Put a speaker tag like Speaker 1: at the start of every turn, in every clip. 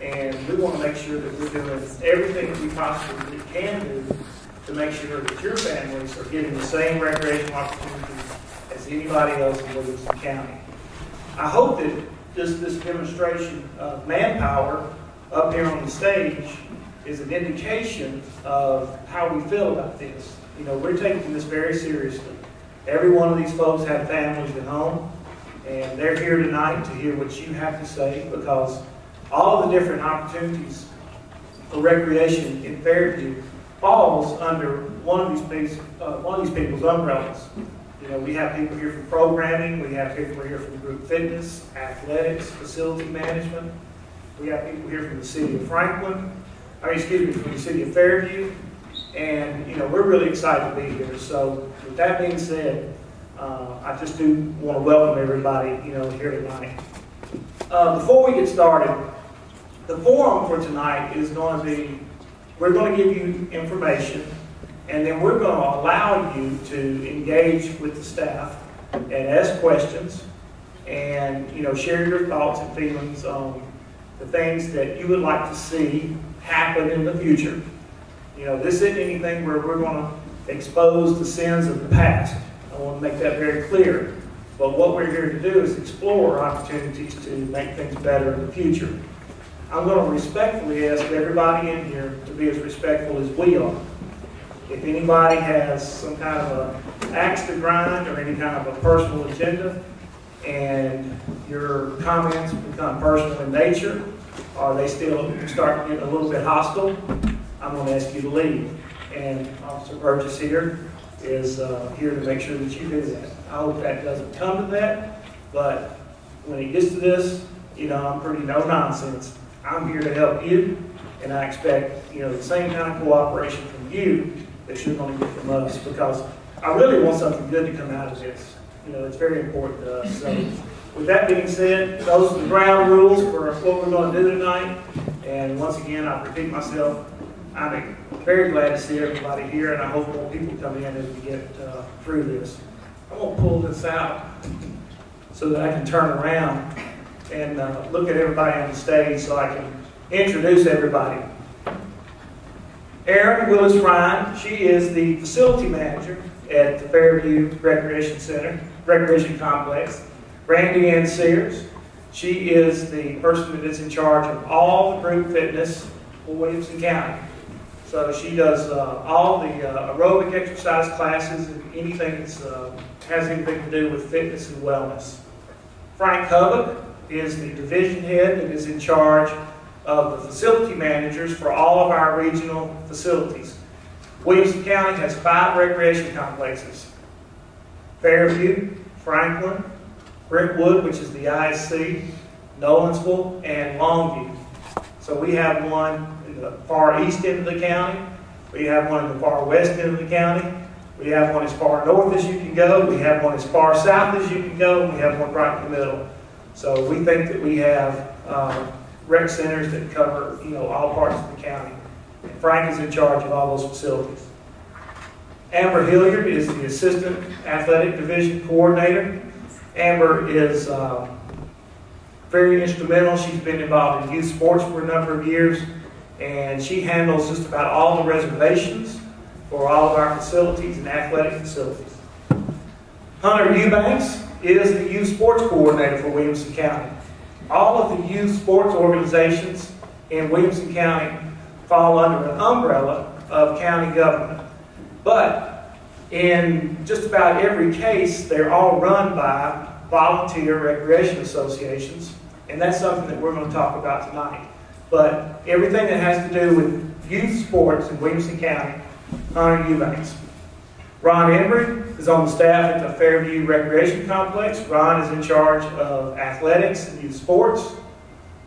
Speaker 1: And we want to make sure that we're doing everything that we possibly can do to make sure that your families are getting the same recreational opportunities as anybody else in Williamson County. I hope that just this demonstration of manpower up here on the stage is an indication of how we feel about this. You know, we're taking this very seriously. Every one of these folks have families at home, and they're here tonight to hear what you have to say, because all the different opportunities for recreation in Fairview falls under one of these people's umbrellas. You know, we have people here from programming, we have people here from group fitness, athletics, facility management. We have people here from the city of Franklin, from the city of Fairview, and you know, we're really excited to be here. So with that being said, I just do want to welcome everybody, you know, here tonight. Before we get started, the forum for tonight is going to be, we're going to give you information, and then we're going to allow you to engage with the staff and ask questions, and you know, share your thoughts and feelings on the things that you would like to see happen in the future. You know, this isn't anything where we're going to expose the sins of the past. I want to make that very clear. But what we're here to do is explore opportunities to make things better in the future. I'm going to respectfully ask everybody in here to be as respectful as we are. If anybody has some kind of an axe to grind or any kind of a personal agenda, and your comments become personal in nature, or they still start getting a little bit hostile, I'm going to ask you to leave. And Officer Burgess here is here to make sure that you do that. I hope that doesn't come to that, but when it gets to this, you know, I'm pretty no nonsense. I'm here to help you, and I expect, you know, the same kind of cooperation from you that you're going to get from us, because I really want something good to come out of this. You know, it's very important to us. So with that being said, those are the ground rules for what we're going to do tonight. And once again, I repeat myself, I'm very glad to see everybody here, and I hope more people come in as we get through this. I'm going to pull this out so that I can turn around and look at everybody on the stage so I can introduce everybody. Erin Willis Ryan, she is the facility manager at the Fairview Recreation Complex. Randy Ann Sears, she is the person that is in charge of all the group fitness for Williamson County. So she does all the aerobic exercise classes and anything that has anything to do with fitness and wellness. Frank Hubbock is the division head that is in charge of the facility managers for all of our regional facilities. Williamson County has 5 recreation complexes: Fairview, Franklin, Brentwood, which is the ISC, Nolensville, and Longview. So we have one in the far east end of the county, we have one in the far west end of the county, we have one as far north as you can go, we have one as far south as you can go, and we have one right in the middle. So we think that we have rec centers that cover, you know, all parts of the county. And Frank is in charge of all those facilities. Amber Hilliard is the Assistant Athletic Division Coordinator. Amber is very instrumental. She's been involved in youth sports for a number of years, and she handles just about all the reservations for all of our facilities and athletic facilities. Hunter Eubanks is the youth sports coordinator for Williamson County. All of the youth sports organizations in Williamson County fall under an umbrella of county government. But in just about every case, they're all run by volunteer recreation associations, and that's something that we're going to talk about tonight. But everything that has to do with youth sports in Williamson County, Hunter Eubanks. Ron Embry is on the staff at the Fairview Recreation Complex. Ron is in charge of athletics and youth sports.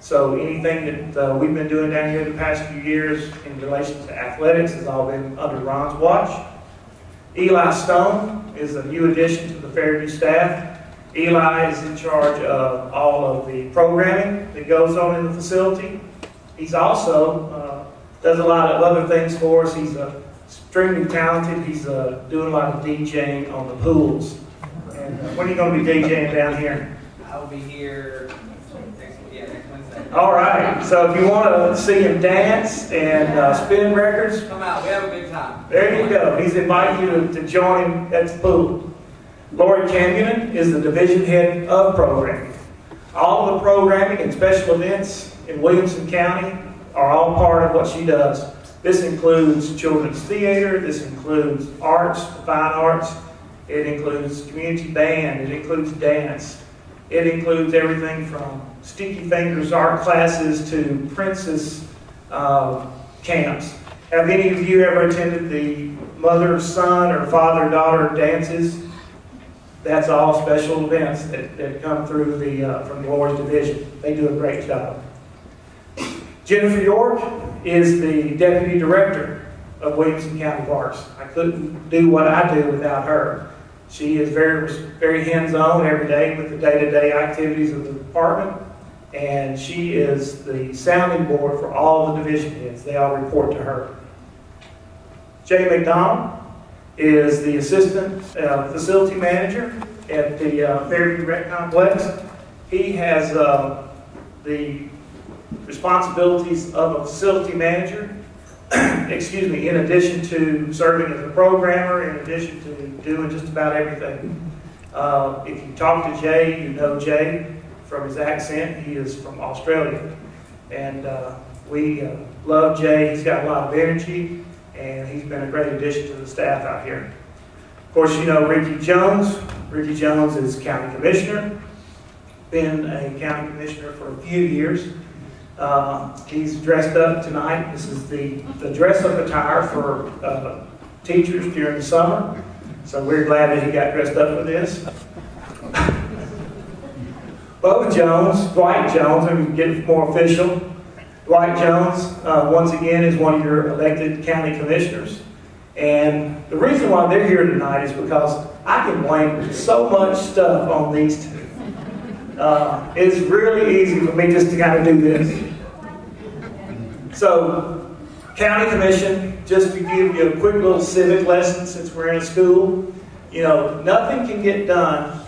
Speaker 1: So anything that we've been doing down here the past few years in relation to athletics has all been under Ron's watch. Eli Stone is a new addition to the Fairview staff. Eli is in charge of all of the programming that goes on in the facility. He's also does a lot of other things for us. He's extremely talented. He's doing a lot of DJing on the pools. And when are you going to be DJing down here?
Speaker 2: I'll be here next Wednesday.
Speaker 1: All right, so if you want to see him dance and spin records,
Speaker 2: come out. We have a good time.
Speaker 1: There you go. He's inviting you to join him at the pool. Lori Camden is the division head of programming. All of the programming and special events in Williamson County are all part of what she does. This includes children's theater, this includes arts, fine arts, it includes community band, it includes dance, it includes everything from Sticky Fingers art classes to princess camps. Have any of you ever attended the mother-son or father-daughter dances? That's all special events that come through from Lori's division. They do a great job. Jennifer York is the Deputy Director of Williamson County Parks. I couldn't do what I do without her. She is very, very hands-on every day with the day-to-day activities of the department, and she is the sounding board for all the division heads. They all report to her. Jay McDonald is the Assistant Facility Manager at the Fairview Rec Complex. He has the responsibilities of a facility manager, excuse me, in addition to serving as a programmer, in addition to doing just about everything. If you talk to Jay, you know Jay from his accent. He is from Australia. And we love Jay. He's got a lot of energy, and he's been a great addition to the staff out here. Of course, you know Ricky Jones. Ricky Jones is County Commissioner, been a County Commissioner for a few years. He's dressed up tonight. This is the dress-up attire for teachers during the summer. So we're glad that he got dressed up for this. Bubba Jones, Dwight Jones, let me get more official. Dwight Jones, once again, is one of your elected county commissioners. And the reason why they're here tonight is because I can blame so much stuff on these two. It's really easy for me just to kind of do this. So, County Commission, just to give you a quick little civic lesson since we're in a school, you know, nothing can get done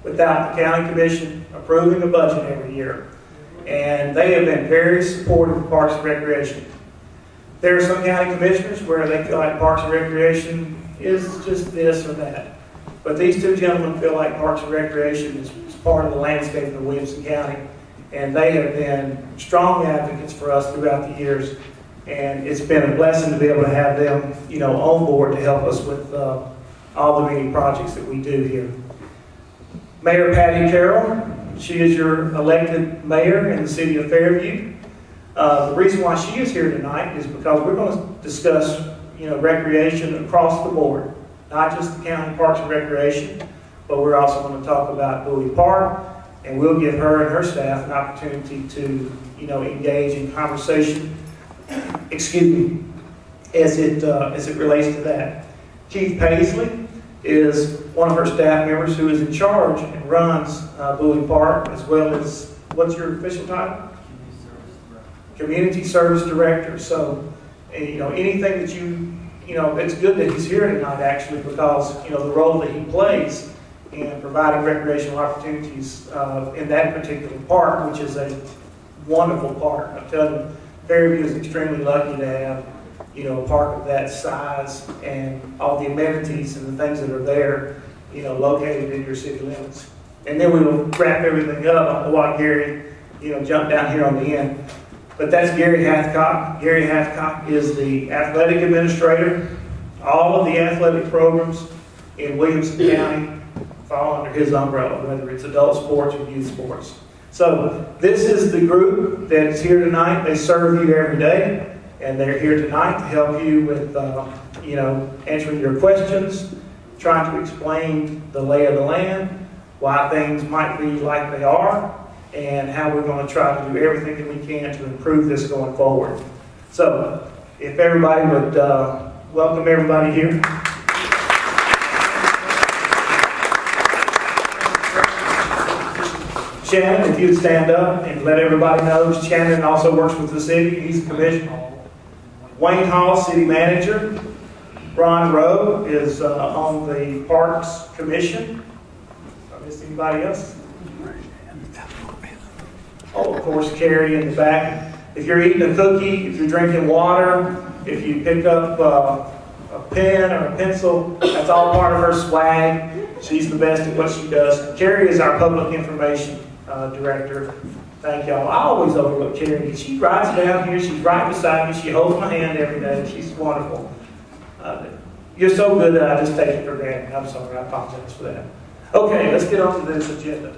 Speaker 1: without the County Commission approving a budget every year. And they have been very supportive of Parks and Recreation. There are some county commissioners where they feel like Parks and Recreation is just this or that. But these two gentlemen feel like Parks and Recreation is part of the landscape of Williamson County. And they have been strong advocates for us throughout the years. And it's been a blessing to be able to have them, you know, on board to help us with all the many projects that we do here. Mayor Patty Carroll, she is your elected mayor in the city of Fairview. The reason why she is here tonight is because we're going to discuss, you know, recreation across the board, not just the county parks and recreation, but we're also going to talk about Bowie Park, and we'll give her and her staff an opportunity to, you know, engage in conversation, excuse me, as it relates to that. Keith Paisley is one of her staff members who is in charge and runs Bowie Park, as well as, what's your official title? Community Service Director. So, you know, anything that you know, it's good that he's here tonight actually, because, you know, the role that he plays in providing recreational opportunities in that particular park, which is a wonderful park. I'm telling you, Fairview is extremely lucky to have, you know, a park of that size and all the amenities and the things that are there, you know, located in your city limits. And then we will wrap everything up. I don't know why Gary, you know, jumped down here on the end. But that's Gary Hathcock. Gary Hathcock is the athletic administrator. All of the athletic programs in Williamson County fall under his umbrella, whether it's adult sports or youth sports. So this is the group that is here tonight. They serve you every day, and they're here tonight to help you with, you know, answering your questions, trying to explain the lay of the land, why things might be like they are, and how we're going to try to do everything that we can to improve this going forward. So, if everybody would welcome everybody here. Shannon, if you'd stand up and let everybody know, Shannon also works with the city. He's a commissioner. Wayne Hall, city manager. Ron Rowe is on the Parks Commission. Did I miss anybody else? Oh, of course, Carrie in the back. If you're eating a cookie, if you're drinking water, if you pick up a pen or a pencil, that's all part of her swag. She's the best at what she does. Carrie is our public information director. Thank y'all. I always overlook Carrie. She rides down here. She's right beside me. She holds my hand every day. She's wonderful. You're so good that I just take it for granted. I'm sorry. I apologize for that. Okay, let's get on to this agenda.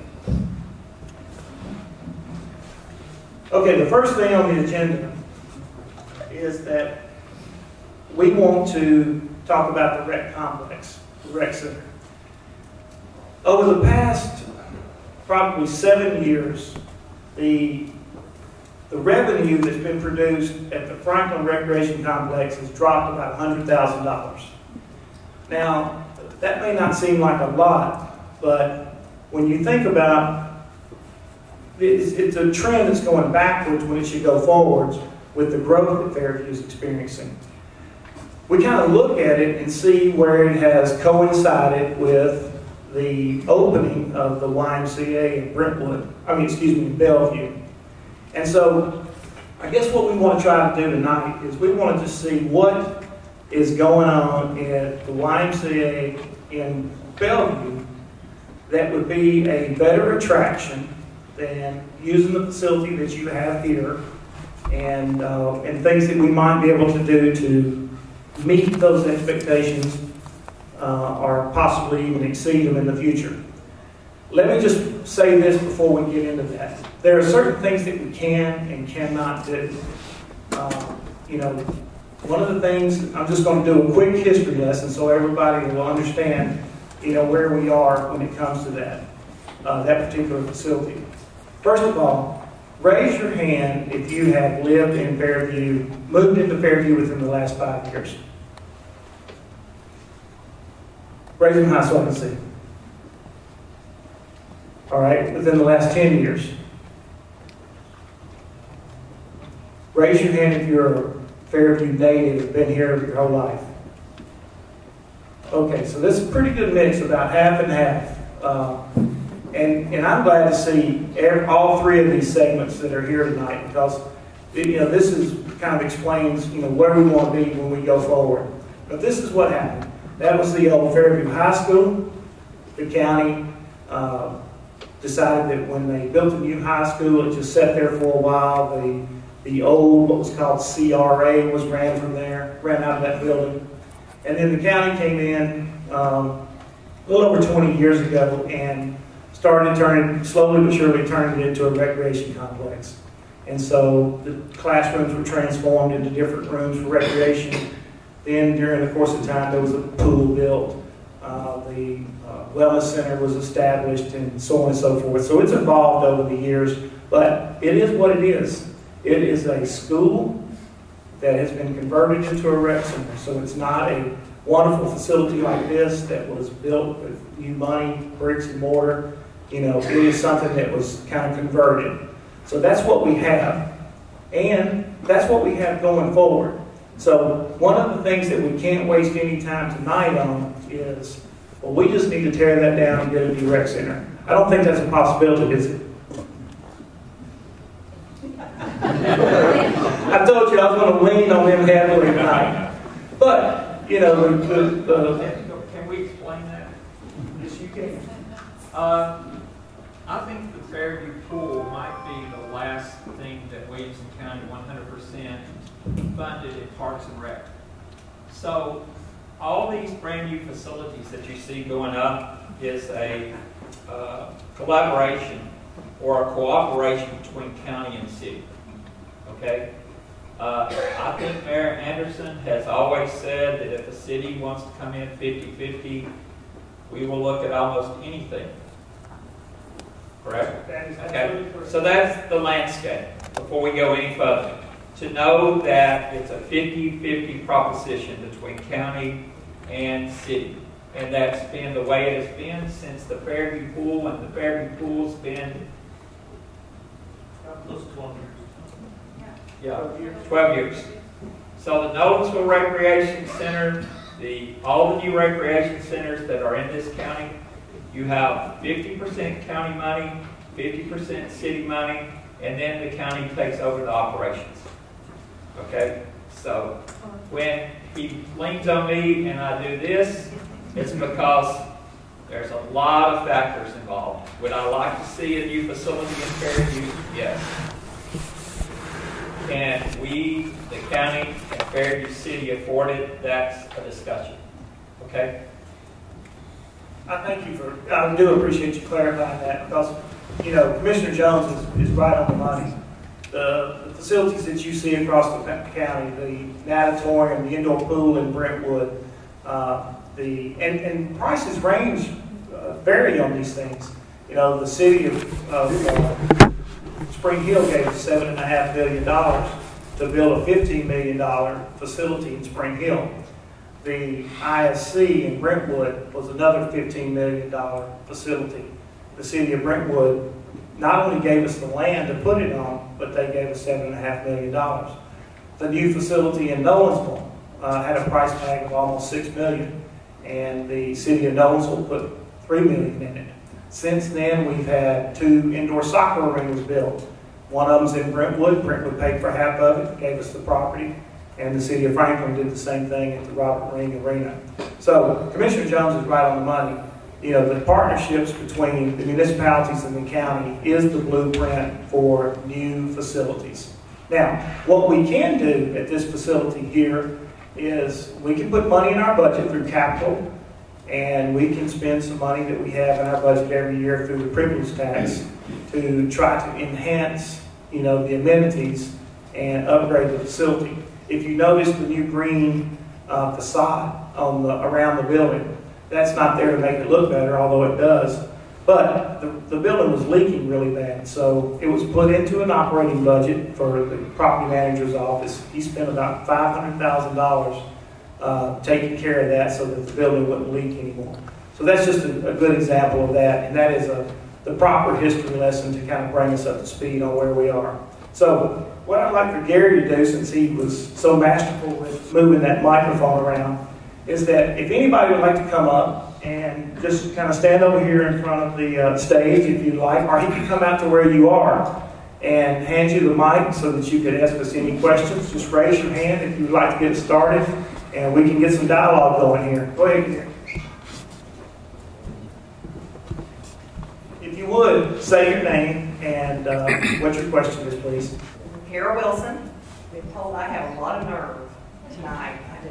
Speaker 1: Okay, the first thing on the agenda is that we want to talk about the rec complex, the rec center. Over the past probably 7 years, the revenue that's been produced at the Franklin Recreation Complex has dropped about $100,000. Now, that may not seem like a lot, but when you think about it's a trend that's going backwards when it should go forwards with the growth that Fairview is experiencing. We kind of look at it and see where it has coincided with the opening of the YMCA in Brentwood, in Bellevue. And so, I guess what we want to try to do tonight is we want to just see what is going on at the YMCA in Bellevue that would be a better attraction than using the facility that you have here and things that we might be able to do to meet those expectations or possibly even exceed them in the future. Let me just say this before we get into that. There are certain things that we can and cannot do. One of the things, I'm just going to do a quick history lesson so everybody will understand, where we are when it comes to that particular facility. First of all, raise your hand if you have lived in Fairview, moved into Fairview within the last 5 years. Raise them high so I can see. All right, within the last 10 years. Raise your hand if you're a Fairview native, been here your whole life. Okay, so this is a pretty good mix, about half and half. And I'm glad to see all three of these segments that are here tonight because this is kind of explains where we want to be when we go forward. But this is what happened. That was the old Fairview High School. The county decided that when they built a new high school, it just sat there for a while. The old, what was called CRA, was ran out of that building. And then the county came in a little over 20 years ago and started slowly but surely turning it into a recreation complex. And so the classrooms were transformed into different rooms for recreation. Then during the course of time, there was a pool built. The wellness center was established and so on and so forth. So it's evolved over the years, but it is what it is. It is a school that has been converted into a rec center. So it's not a wonderful facility like this that was built with new money, bricks and mortar. It is something that was kind of converted. So that's what we have. And that's what we have going forward. So one of the things that we can't waste any time tonight on is, well, we just need to tear that down and get a new rec center. I don't think that's a possibility, is it? I told you I was going to lean on them heavily tonight. But,
Speaker 2: Can we explain that?
Speaker 1: Yes, you can.
Speaker 2: I think the Fairview pool might be the last thing that Williamson County 100% funded in Parks and Rec. So all these brand new facilities that you see going up is a collaboration or a cooperation between county and city. Okay? I think Mayor Anderson has always said that if the city wants to come in 50-50, we will look at almost anything. Correct?
Speaker 1: That is
Speaker 2: okay.
Speaker 1: absolutely correct.
Speaker 2: So that's the landscape before we go any further. To know that it's a 50-50 proposition between county and city. And that's been the way it has been since the Fairview pool, and the Fairview pool's been
Speaker 1: Close to 12 years.
Speaker 2: 12 years. So the Nolensville Recreation Center, all the new recreation centers that are in this county, you have 50% county money, 50% city money, and then the county takes over the operations. Okay? So when he leans on me and I do this, it's because there's a lot of factors involved. Would I like to see a new facility in Fairview? Yes. Can we, the county and Fairview City, afford it? That's a discussion. Okay?
Speaker 1: I thank you for, I do appreciate you clarifying that, because, you know, Commissioner Jones is right on the money. The facilities that you see across the county, the natatorium, the indoor pool in Brentwood, and prices range, vary on these things. You know, the city of Spring Hill gave us $7.5 million to build a $15 million facility in Spring Hill. The ISC in Brentwood was another $15 million facility. The city of Brentwood not only gave us the land to put it on, but they gave us $7.5 million. The new facility in Nolensville had a price tag of almost $6 million, and the city of Nolensville put $3 million in it. Since then, we've had 2 indoor soccer arenas built. One of them's in Brentwood. Brentwood paid for half of it, gave us the property, and the city of Franklin did the same thing at the Robert Ring Arena. So Commissioner Jones is right on the money. You know, the partnerships between the municipalities and the county is the blueprint for new facilities. Now, what we can do at this facility here is we can put money in our budget through capital, and we can spend some money that we have in our budget every year through the privilege tax to try to enhance, you know, the amenities and upgrade the facility. If you notice the new green facade on around the building, that's not there to make it look better, although it does. But the building was leaking really bad, so it was put into an operating budget for the property manager's office. He spent about $500,000 taking care of that so that the building wouldn't leak anymore. So that's just a good example of that, and that is the proper history lesson to kind of bring us up to speed on where we are. So what I'd like for Gary to do, since he was so masterful with moving that microphone around, is that if anybody would like to come up and just kind of stand over here in front of the stage if you'd like, or he can come out to where you are and hand you the mic so that you could ask us any questions. Just raise your hand if you'd like to get started, and we can get some dialogue going here. Go ahead, Gary. If you would, say your name and what your question is, please.
Speaker 3: Kara Wilson. I've been told I have a lot of nerve tonight. I do.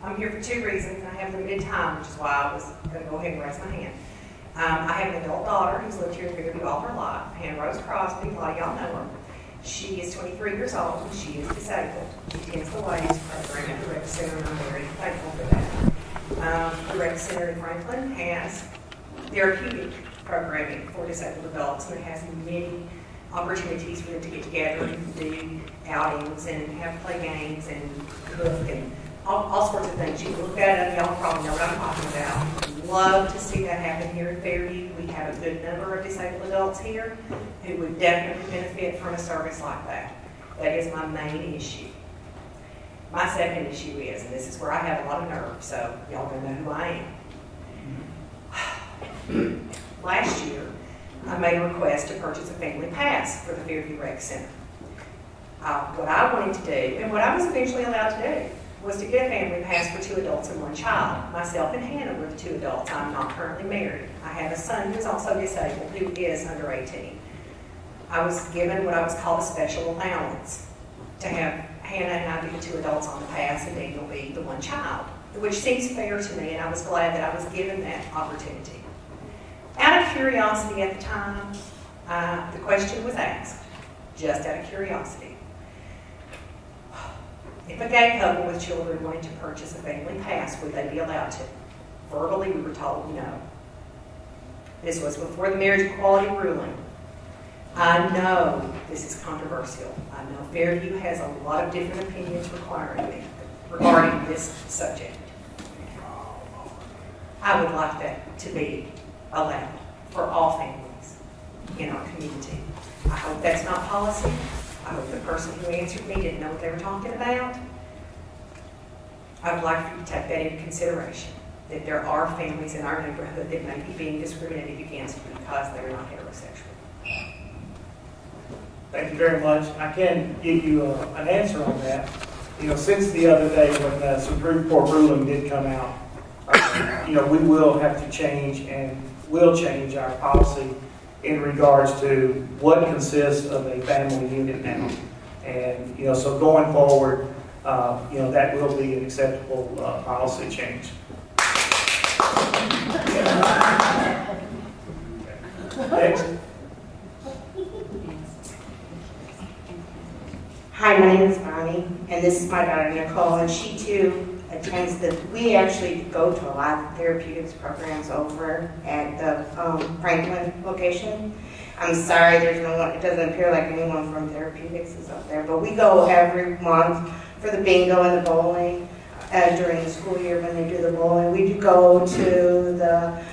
Speaker 3: I'm here for 2 reasons. I have limited time, which is why I was going to go ahead and raise my hand. I have an adult daughter who's lived here in Fairview all her life, Hannah Rose Crosby. A lot of y'all know her. She is 23 years old and she is disabled. She attends the Ladies program at the Rec Center, and I'm very thankful for that. The Rec Center in Franklin has therapeutic programming for disabled adults, and it has many opportunities for them to get together and do outings and have play games and cook and all sorts of things. You can look at it and y'all probably know what I'm talking about. Love to see that happen here in Fairview. We have a good number of disabled adults here who would definitely benefit from a service like that. That is my main issue. My second issue is, and this is where I have a lot of nerve, so y'all gonna know who I am. Last year, I made a request to purchase a family pass for the Fairview Rec Center. What I wanted to do, and what I was eventually allowed to do, was to get a family pass for 2 adults and 1 child. Myself and Hannah were the 2 adults. I'm not currently married. I have a son who is also disabled, who is under 18. I was given what I was called a special allowance to have Hannah and I be the 2 adults on the pass, and Daniel be the 1 child, which seems fair to me, and I was glad that I was given that opportunity. Out of curiosity at the time, the question was asked, just out of curiosity. If a gay couple with children wanted to purchase a family pass, would they be allowed to? Verbally, we were told no. This was before the marriage equality ruling. I know this is controversial. I know Fairview has a lot of different opinions regarding this subject. I would like that to be allowed for all families in our community. I hope that's not policy. I hope the person who answered me didn't know what they were talking about. I would like for you to take that into consideration, that there are families in our neighborhood that may be being discriminated against because they are not heterosexual.
Speaker 1: Thank you very much. I can give you an answer on that. You know, since the other day when the Supreme Court ruling did come out, you know, we will have to change and will change our policy in regards to what consists of a family unit now. And, you know, so going forward, you know, that will be an acceptable policy change. Next.
Speaker 4: Hi, my name is Bonnie, and this is my daughter Nicole, and she too attends we actually go to a lot of therapeutics programs over at the Franklin location. I'm sorry, there's no one, it doesn't appear like anyone from therapeutics is up there, but we go every month for the bingo and the bowling during the school year when they do the bowling. We do go to the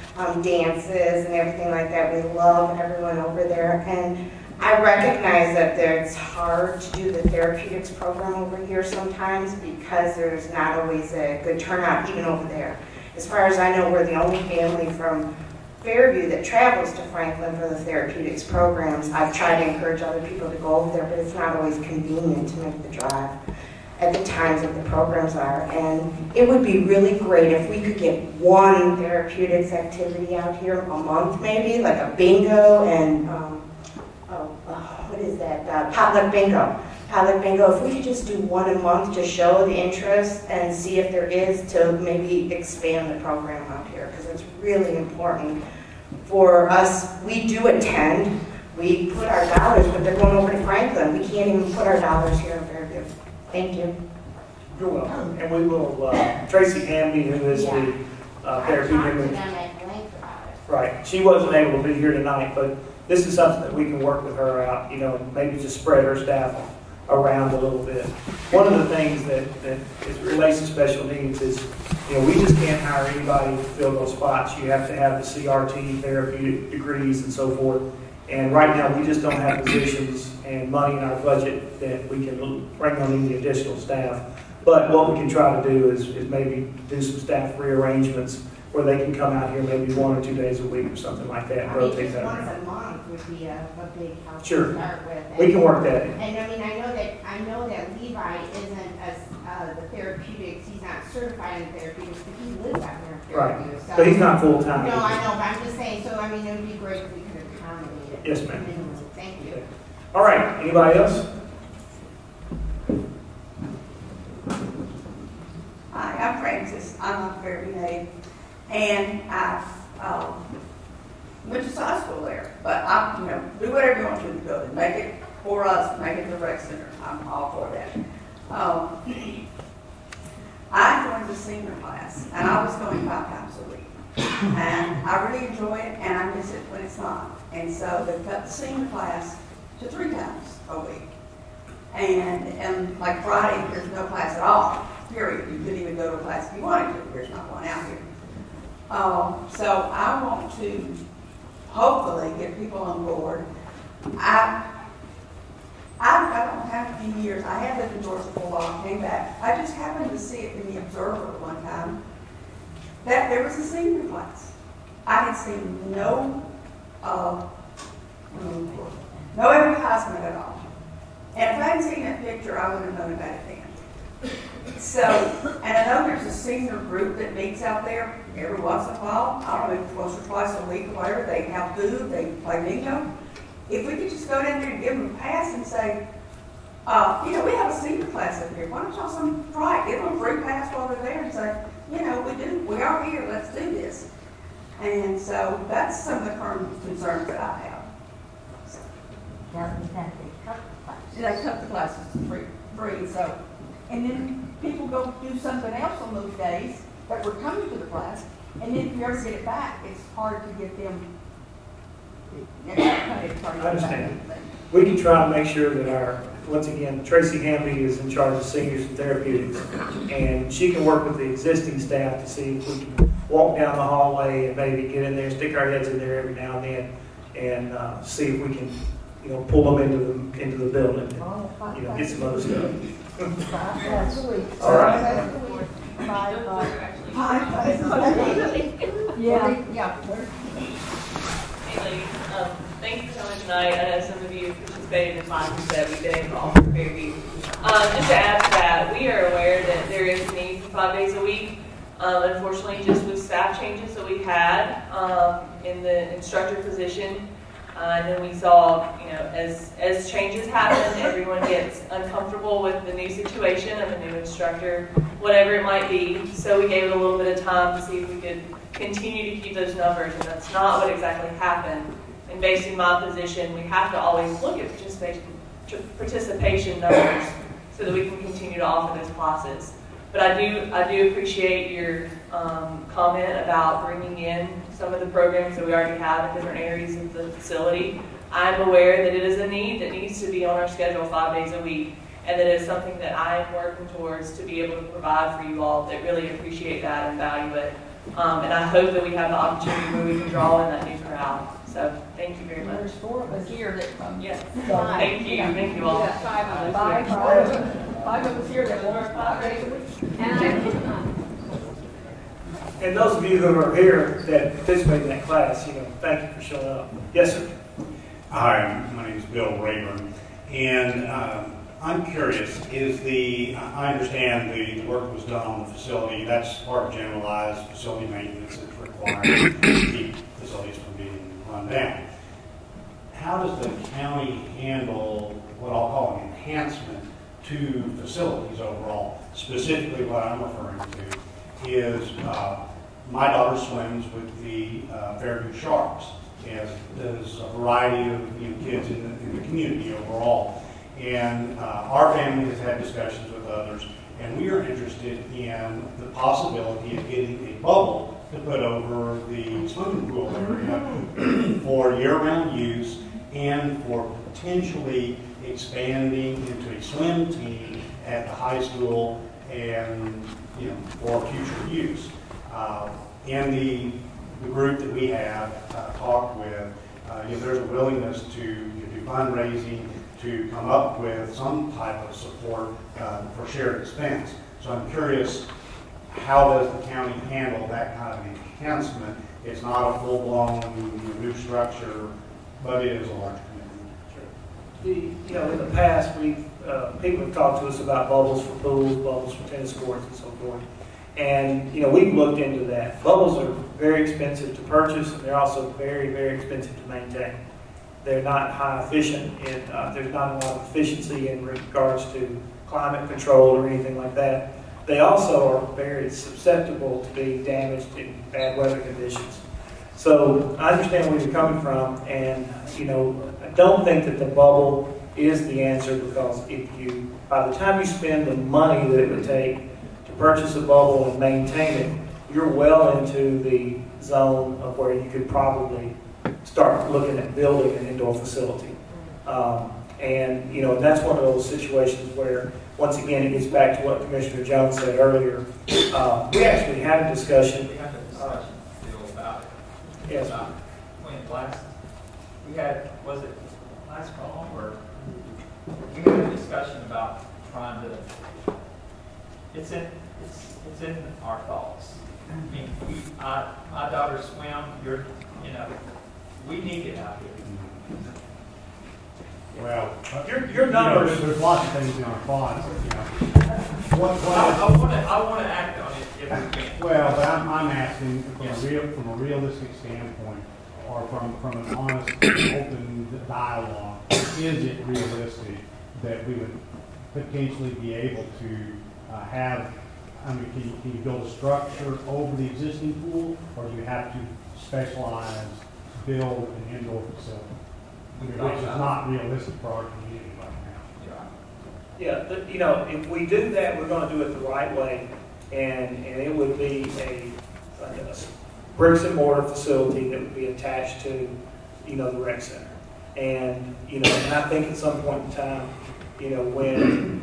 Speaker 4: dances and everything like that. We love everyone over there, and I recognize that it's hard to do the therapeutics program over here sometimes because there's not always a good turnout even over there. As far as I know, we're the only family from Fairview that travels to Franklin for the therapeutics programs. I've tried to encourage other people to go over there, but it's not always convenient to make the drive at the times that the programs are. And it would be really great if we could get one therapeutics activity out here a month maybe, like a bingo and what is that? Potluck bingo. Potluck bingo. If we could just do one a month to show the interest and see if there is to maybe expand the program out here, because it's really important for us. We do attend. We put our dollars, but they're going over to Franklin. We can't even put our dollars here in Fairview. Thank you.
Speaker 1: You're welcome. And we will, Tracy Hamby, who is the therapeutic. Right. She wasn't able to be here tonight, but this is something that we can work with her out, you know, maybe just spread her staff around a little bit. One of the things that relates to special needs is, you know, we just can't hire anybody to fill those spots. You have to have the CRT, therapeutic degrees, and so forth. And right now, we just don't have positions and money in our budget that we can bring on any additional staff. But what we can try to do is maybe do some staff rearrangements where they can come out here maybe 1 or 2 days a week or something like that and rotate that around.
Speaker 4: Once a month would be a big help
Speaker 1: Sure.
Speaker 4: to start with.
Speaker 1: We can work that in.
Speaker 4: And I mean, I know that Levi isn't as the therapeutics. He's not certified in therapeutics, but he lives out here in Fairview.
Speaker 1: Right. So he's not full time.
Speaker 4: No, I know, but I'm just saying. So I mean, it would be great if we could accommodate it.
Speaker 1: Yes, ma'am.
Speaker 4: Thank you.
Speaker 1: Okay. All right. Anybody else?
Speaker 5: Hi, I'm Francis. I'm a Fairview native, and I went to high school there. But I, you know, do whatever you want to in the building. Make it for us. Make it the rec center. I'm all for that. I joined the senior class, and I was going 5 times a week, and I really enjoy it, and I miss it when it's not. And so they cut the senior class to 3 times a week, and like Friday, there's no class at all. Period. You couldn't even go to a class if you wanted to. There's not one out here. So I want to hopefully get people on board. I don't have to be years. I have lived in Georgia for a while, came back. I just happened to see it in the Observer one time that there was a senior class. I had seen no advertisement at all. And if I hadn't seen that picture, I would have known about it then. So, and I know there's a senior group that meets out there every once in a while. I don't know, if once or twice a week or whatever. They have food, they play bingo. If we could just go down there and give them a pass and say, you know, we have a senior class up here. Why don't y'all try it? Give them a free pass while they're there and say, you know, we are here, let's do this. And so that's some of the current concerns that I have. So. They cut the classes free. So, and then people go do something else on those days that were coming to the class, and then if you ever get it back, it's hard to get them.
Speaker 1: I understand. We can try to make sure that once again, Tracy Hamby is in charge of seniors and therapeutics, and she can work with the existing staff to see if we can walk down the hallway and maybe get in there, stick our heads in there every now and then, and see if we can, you know, pull them into the building, and, you know, get some other stuff. All right.
Speaker 5: Yeah.
Speaker 6: Hey ladies, thank you for coming tonight. I know some of you participated as much as that we've been able to offer Fairview. Just to add to that, we are aware that there is a need for 5 days a week. Unfortunately, just with staff changes that we had in the instructor position, and then we saw, as changes happen, everyone gets uncomfortable with the new situation of a new instructor, whatever it might be. So we gave it a little bit of time to see if we could continue to keep those numbers, and that's not what exactly happened. And based in my position, we have to always look at participation numbers so that we can continue to offer those classes. But I do appreciate your comment about bringing in some of the programs that we already have in different areas of the facility. I'm aware that it is a need that needs to be on our schedule 5 days a week, and that is something that I am working towards to be able to provide for you all that really appreciate that and value it. And I hope that we have the opportunity where we can draw in that new crowd. So thank you very much.
Speaker 7: There's 4 of us here that come.
Speaker 6: Yes.
Speaker 7: So,
Speaker 6: Thank you. Thank you all.
Speaker 7: Yeah, 5 of us. 5 of us here that work 5 days a week.
Speaker 1: And those of you who are here that participate in that class, thank you for showing up. Yes, sir.
Speaker 8: Hi, my name is Bill Rayburn, and I'm curious, I understand the work was done on the facility, that's part of generalized facility maintenance that's required to keep facilities from being run down. How does the county handle what I'll call an enhancement to facilities overall? Specifically what I'm referring to is my daughter swims with the Fairview Sharks, as does a variety of kids in the community overall. And our family has had discussions with others, and we are interested in the possibility of getting a bubble to put over the swimming pool area for year-round use and for potentially expanding into a swim team at the high school and for future use. In the group that we have talked with, there's a willingness to do fundraising to come up with some type of support for shared expense. So I'm curious, how does the county handle that kind of enhancement? It's not a full-blown new structure, but it is a large commitment.
Speaker 1: In the past, people have talked to us about bubbles for pools, bubbles for tennis courts, and so forth. And we've looked into that. Bubbles are very expensive to purchase, and they're also very, very expensive to maintain. They're not high efficient, and there's not a lot of efficiency in regards to climate control or anything like that. They also are very susceptible to being damaged in bad weather conditions. So I understand where you're coming from, and I don't think that the bubble is the answer, because by the time you spend the money that it would take to purchase a bubble and maintain it, you're well into the zone of where you could probably start looking at building an indoor facility. And that's one of those situations where, once again, it gets back to what Commissioner Jones said earlier. We actually had a discussion.
Speaker 2: We had a discussion still about it.
Speaker 1: Yes.
Speaker 2: Was it last fall, or we had a discussion about trying to, it's in our thoughts. I mean, my daughters swim, we need it out here.
Speaker 8: Well,
Speaker 1: your numbers.
Speaker 8: There's lots of things in our thoughts.
Speaker 2: I want to act on it if we can.
Speaker 8: Well, but I'm asking from a realistic standpoint, or from an honest, open dialogue, is it realistic that we would potentially be able to have? I mean, can you build a structure over the existing pool, or do you have to specialize, build an indoor facility? Which is not realistic for our community right now.
Speaker 1: Yeah, if we do that, we're going to do it the right way, and it would be a bricks and mortar facility that would be attached to, the rec center. And and I think at some point in time, when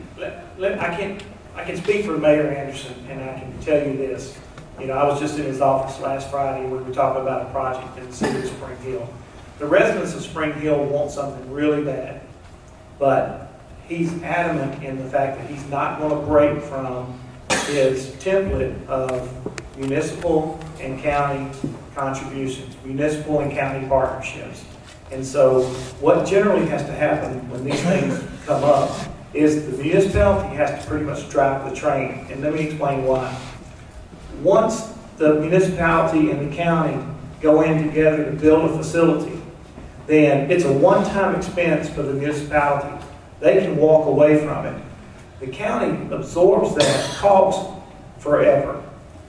Speaker 1: I can speak for Mayor Anderson, and I can tell you this. I was just in his office last Friday where we were talking about a project in the city of Spring Hill. The residents of Spring Hill want something really bad, but he's adamant in the fact that he's not going to break from his template of municipal and county contributions, municipal and county partnerships. And so what generally has to happen when these things come up is the municipality has to pretty much drive the train. And let me explain why. Once the municipality and the county go in together to build a facility, then it's a one-time expense for the municipality. They can walk away from it. The county absorbs that cost forever.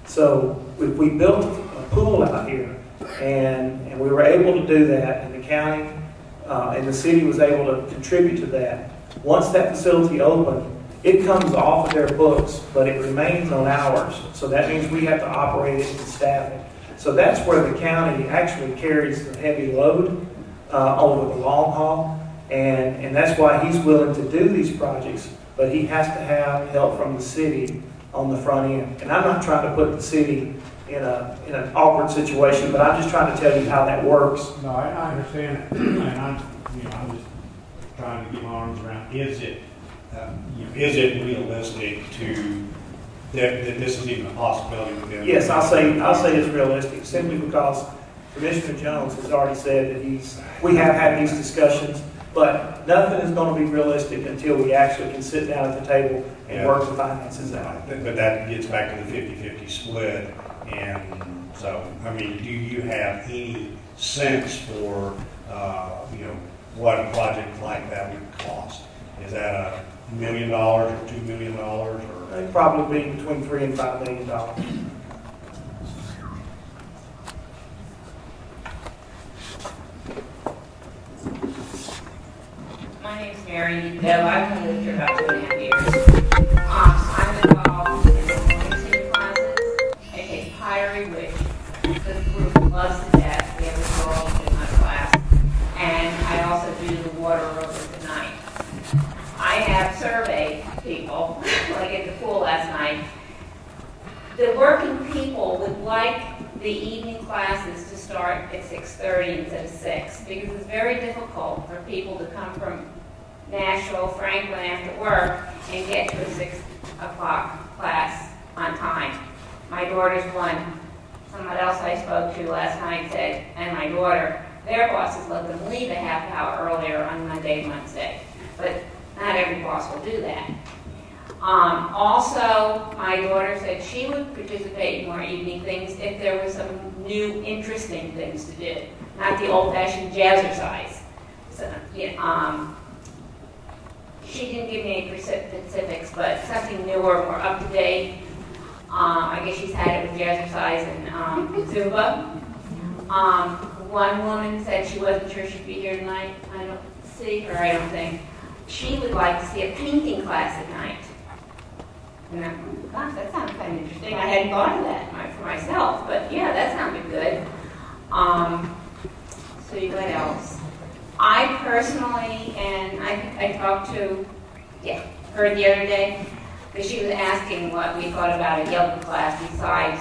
Speaker 1: So if we built a pool out here and we were able to do that, and the county and the city was able to contribute to that, once that facility opened, it comes off of their books, but it remains on ours. So that means we have to operate it and staff it. So that's where the county actually carries the heavy load over the long haul. And that's why he's willing to do these projects, but he has to have help from the city on the front end. And I'm not trying to put the city in an awkward situation, but I'm just trying to tell you how that works.
Speaker 8: No, I understand it, and I'm just trying to get my arms around. Is it realistic to that this is even a possibility within?
Speaker 1: Yes, I'll say it's realistic, simply because Commissioner Jones has already said that we have had these discussions, but nothing is going to be realistic until we actually can sit down at the table and work the finances out.
Speaker 8: But that gets back to the 50-50 split. And so, I mean, do you have any sense for, what a project like that would cost? Is that $1 million or $2 million? Or?
Speaker 1: It'd probably be between $3 and $5 million.
Speaker 9: My name's Mary Dell. I've lived here about 2.5 years. I'm involved in the morning team classes. It takes pottery, which the group loves to death. We have a girl in my class. And I also do the water aerobics at night. I have surveyed people, like at the pool last night. The working people would like the evening classes to start at 6:30 instead of 6, because it's very difficult for people to come from Nashville, Franklin after work and get to a 6 o'clock class on time. My daughter's one. Someone else I spoke to last night said, and my daughter, their bosses let them leave a half hour earlier on Monday and Wednesday. But not every boss will do that. Also, my daughter said she would participate in more evening things if there were some new, interesting things to do, not the old-fashioned jazzercise. So, she didn't give me any specifics, but something newer, more up-to-date. I guess she's had it with jazzercise and Zumba. One woman said she wasn't sure she'd be here tonight. I don't see her, I don't think. She would like to see a painting class at night. And I'm, gosh, that sounds kind of interesting. I hadn't thought of that for myself, but yeah, that sounded good. So what else? I personally, and I talked to her the other day, because she was asking what we thought about a yoga class besides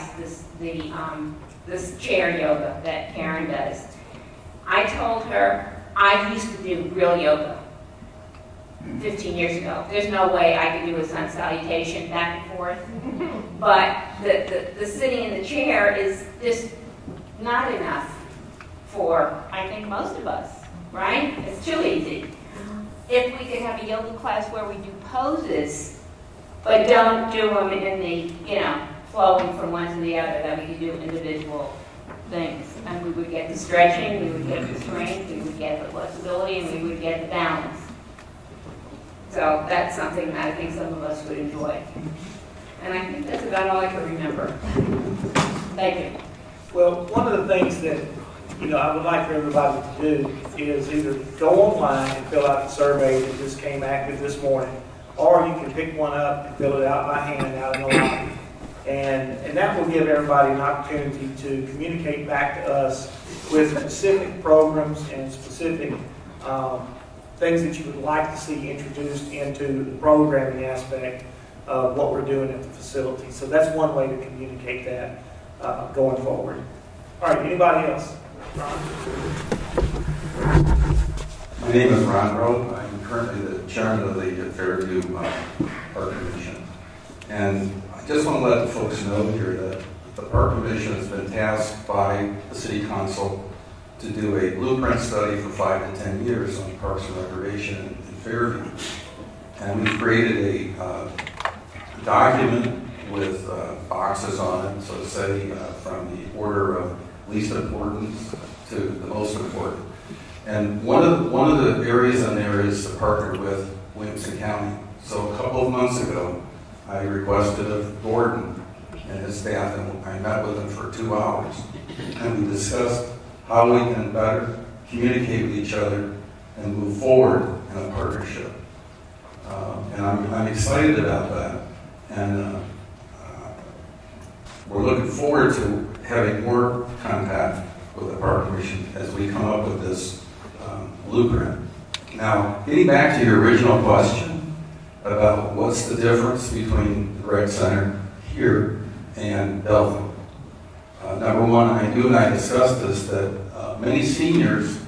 Speaker 9: this chair yoga that Karen does. I told her I used to do real yoga 15 years ago. There's no way I could do a sun salutation back and forth. But the sitting in the chair is just not enough for, I think, most of us, right? It's too easy. If we could have a yoga class where we do poses, but don't do them in the, flowing from one to the other, that we could do individual things. And we would get the stretching, we would get the strength, we would get the flexibility, and we would get the balance. So that's something that I think some of us would enjoy. And I think that's about all I can remember. Thank you.
Speaker 1: Well, one of the things that I would like for everybody to do is either go online and fill out the survey that just came active this morning, or you can pick one up and fill it out by hand out in the lobby. And that will give everybody an opportunity to communicate back to us with specific programs and specific things that you would like to see introduced into the programming aspect of what we're doing at the facility. So that's one way to communicate that going forward. All right, anybody else? Ron?
Speaker 10: My name is Ron Rowe. I'm currently the chairman of the Fairview Park Commission. And I just want to let the folks know here that the Park Commission has been tasked by the City Council to do a blueprint study for 5 to 10 years on Parks and Recreation in Fairview. And we created a document with boxes on it, so to say, from the order of least importance to the most important. And one of the areas in there is to partner with Williamson County. So a couple of months ago, I requested of Gordon and his staff, and I met with him for 2 hours. And we discussed how we can better communicate with each other and move forward in a partnership. And I'm excited about that. And we're looking forward to having more contact with the Park Commission as we come up with this blueprint. Now, getting back to your original question about what's the difference between the rec center here and Bellevue. Number one, you and I discussed this, that many seniors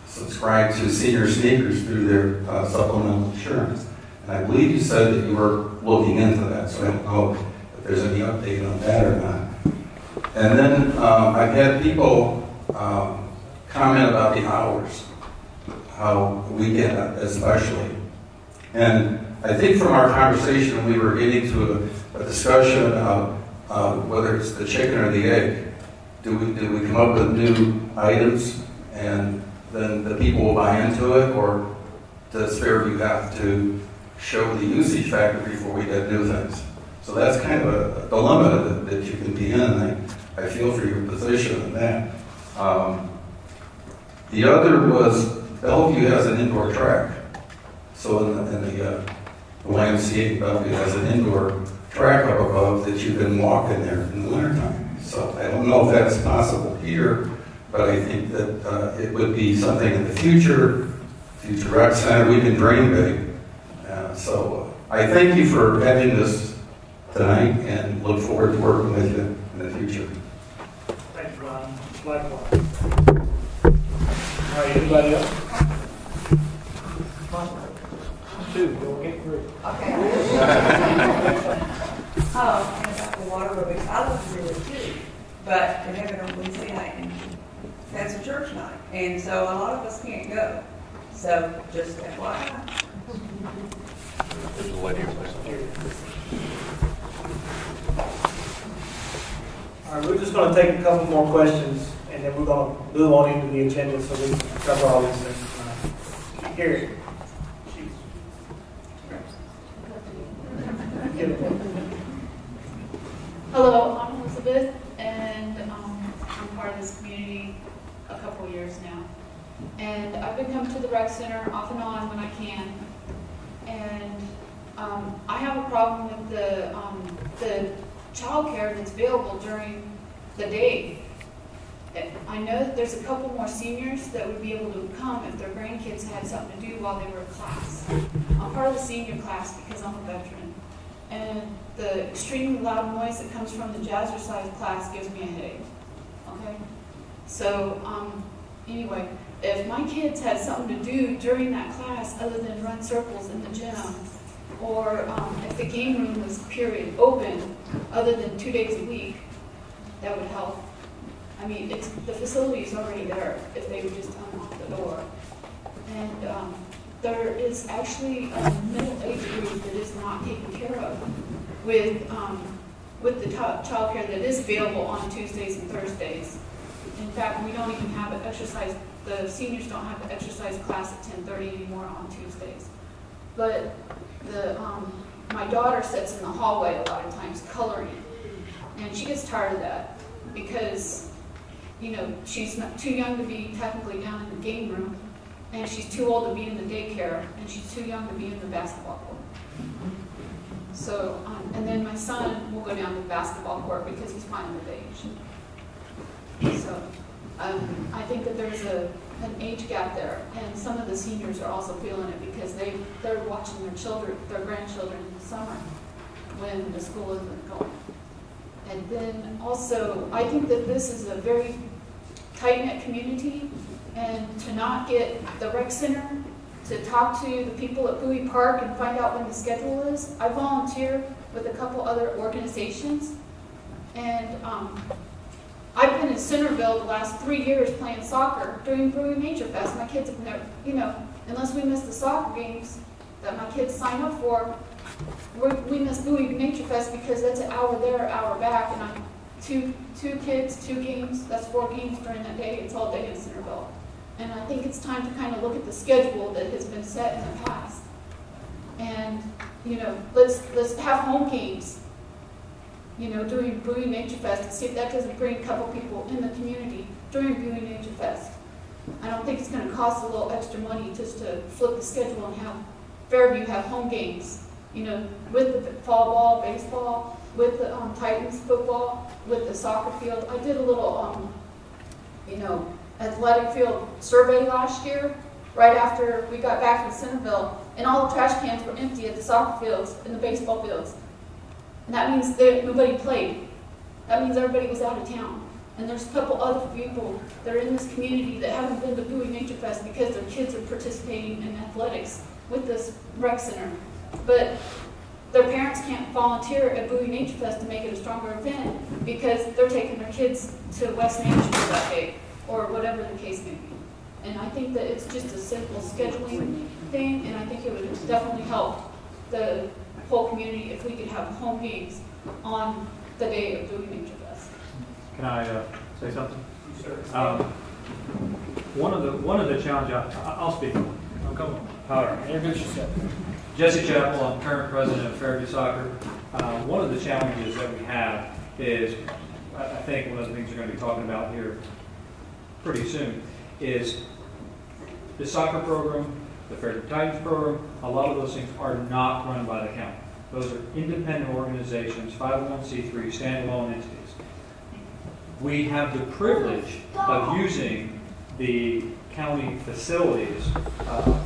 Speaker 10: subscribe to senior sneakers through their supplemental insurance. And I believe you said that you were looking into that, so I don't know if there's any update on that or not. And then I've had people comment about the hours, how weekend especially. And I think from our conversation we were getting to a discussion about whether it's the chicken or the egg. Do we come up with new items and then the people will buy into it, or does Fairview have to show the usage factor before we get new things? So that's kind of a dilemma that you can be in, and I feel for your position in that. The other was Bellevue has an indoor track. So in the YMCA, Bellevue has an indoor track up above that you can walk in there in the wintertime. So I don't know if that's possible here, but I think that it would be something in the future rec center, we can dream big. So I thank you for having this tonight and look forward to working with you in the future.
Speaker 1: Thank you, Ron. Likewise. All right, anybody else? Come on. 2, we'll get through.
Speaker 5: Okay. And about the water aerobics, I love to do it too, but they have it on Wednesday night, and that's a church night, and so a lot of us can't go. So just FYI.
Speaker 1: All right, we're just going to take a couple more questions, and then we're going to move on into the agenda so we can cover all these things tonight. Gary.
Speaker 11: Hello, I'm Elizabeth, and I'm part of this community a couple years now. And I've been coming to the rec center off and on when I can. And I have a problem with the child care that's available during the day. I know that there's a couple more seniors that would be able to come if their grandkids had something to do while they were in class. I'm part of the senior class because I'm a veteran. And the extremely loud noise that comes from the jazzercise class gives me a headache. Okay? So, anyway, if my kids had something to do during that class other than run circles in the gym, or if the game room was period open other than 2 days a week, that would help. I mean, the facility is already there if they would just unlock the door. And there is actually a middle age group that is not taken care of with the child care that is available on Tuesdays and Thursdays. In fact, we don't even have an exercise, the seniors don't have the exercise class at 10:30 anymore on Tuesdays. But my daughter sits in the hallway a lot of times coloring, and she gets tired of that because, you know, she's not too young to be technically down in the game room, and she's too old to be in the daycare, and she's too young to be in the basketball court. So, and then my son will go down to the basketball court because he's fine with age. So, I think that there's an age gap there, and some of the seniors are also feeling it because they're watching their grandchildren in the summer when the school isn't going. And then also, I think that this is a very tight-knit community, and to not get the rec center to talk to the people at Bowie Park and find out when the schedule is. I volunteer with a couple other organizations, and I've been in Centerville the last 3 years playing soccer during Bowie Nature Fest. My kids have never, unless we miss the soccer games that my kids sign up for, we miss Bowie Nature Fest because that's an hour there, hour back, and I'm two kids, 2 games, that's 4 games during that day. It's all day in Centerville. And I think it's time to kind of look at the schedule that has been set in the past. And, let's have home games, during Bowie Nature Fest, and see if that doesn't bring a couple people in the community during Bowie Nature Fest. I don't think it's going to cost a little extra money just to flip the schedule and have Fairview have home games, with the fall ball, baseball, with the Titans football, with the soccer field. I did a little, athletic field survey last year, right after we got back from Centerville, and all the trash cans were empty at the soccer fields and the baseball fields. And that means that nobody played. That means everybody was out of town. And there's a couple other people that are in this community that haven't been to Bowie Nature Fest because their kids are participating in athletics with this rec center. But their parents can't volunteer at Bowie Nature Fest to make it a stronger event because they're taking their kids to West Main Street that day, or whatever the case may be. And I think that it's just a simple scheduling thing, and I think it would definitely help the whole community if we could have home games on the day of Bowie Nature Fest.
Speaker 12: Can I say something? Sure. One of the challenges, I'll speak. Oh, come on. All right. Introduce yourself. Jesse Chappell, I'm current president of Fairview Soccer. One of the challenges that we have is, I think one of the things we're going to be talking about here pretty soon, is the soccer program, the Fairview Titans program. A lot of those things are not run by the county. Those are independent organizations, 501c3, standalone entities. We have the privilege of using the county facilities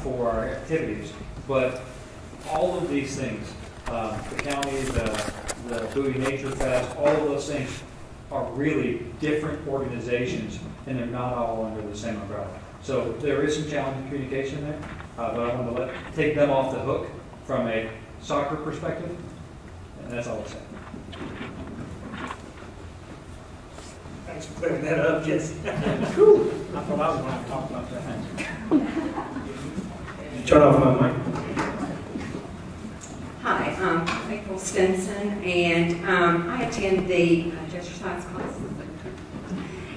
Speaker 12: for our activities, but all of these things, the county, the Bowie Nature Fest, all of those things are really different organizations, and they're not all under the same umbrella. So there is some challenging communication there, but I want to take them off the hook from a soccer perspective, and that's all I'll say.
Speaker 1: Thanks for clearing that up, Jesse. Cool. I thought I was going to talk about that. Turn off my mic.
Speaker 13: Hi, I'm April Stinson, and I attend the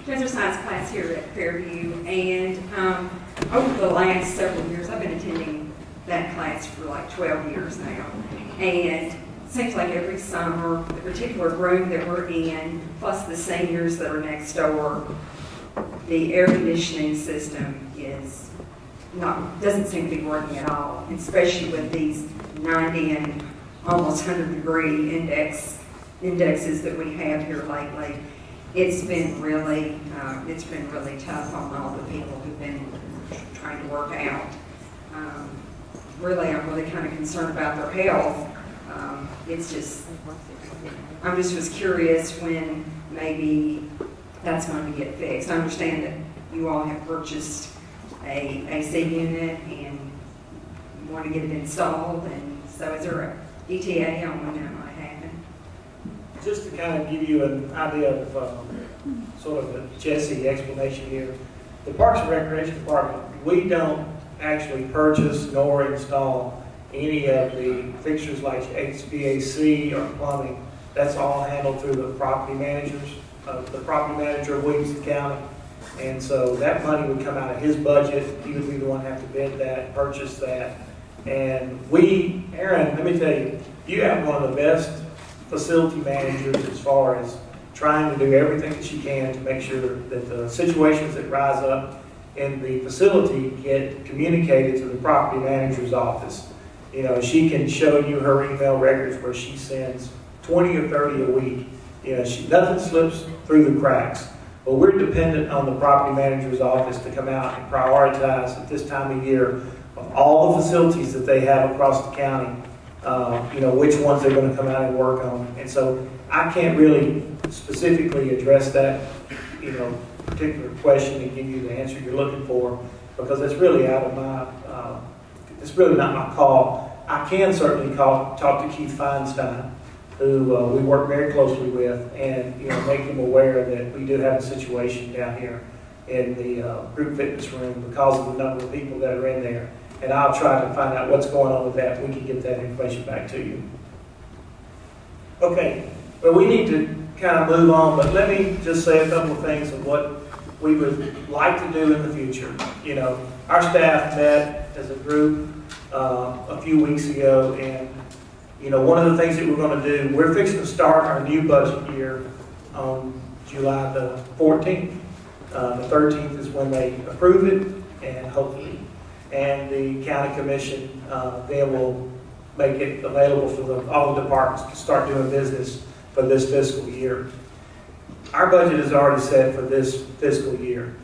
Speaker 13: exercise class here at Fairview, and over the last several years, I've been attending that class for like 12 years now, and it seems like every summer, the particular room that we're in, plus the seniors that are next door, the air conditioning system doesn't seem to be working at all, especially with these 90 and almost 100-degree indexes that we have here lately. It's been really tough on all the people who've been trying to work out. I'm really kind of concerned about their health. I'm just was curious when maybe that's going to get fixed. I understand that you all have purchased a AC unit and want to get it installed, and so is there a ETA on when that might happen?
Speaker 1: Just to kind of give you an idea of sort of a Jesse explanation here, the Parks and Recreation Department, we don't actually purchase nor install any of the fixtures like HVAC or plumbing. That's all handled through the property managers, the property manager of Williamson County. And so that money would come out of his budget. He would be the one to have to bid that, purchase that. And Aaron, let me tell you, you have one of the best facility managers as far as trying to do everything that she can to make sure that the situations that rise up in the facility get communicated to the property manager's office. You know, she can show you her email records where she sends 20 or 30 a week. You know, nothing slips through the cracks. But we're dependent on the property manager's office to come out and prioritize at this time of year of all the facilities that they have across the county, you know, which ones they're going to come out and work on. And so I can't really specifically address that, you know, particular question and give you the answer you're looking for, because it's really out of my, it's really not my call. I can certainly talk to Keith Feinstein, who we work very closely with, and make them aware that we do have a situation down here in the group fitness room because of the number of people that are in there. And I'll try to find out what's going on with that. We can get that information back to you. Okay, well, we need to kind of move on, but let me just say a couple of things of what we would like to do in the future. Our staff met as a group a few weeks ago, and one of the things that we're going to do, we're fixing to start our new budget year on July the 14th. The 13th is when they approve it, and hopefully, and the county commission then will make it available for all the departments to start doing business for this fiscal year. Our budget is already set for this fiscal year.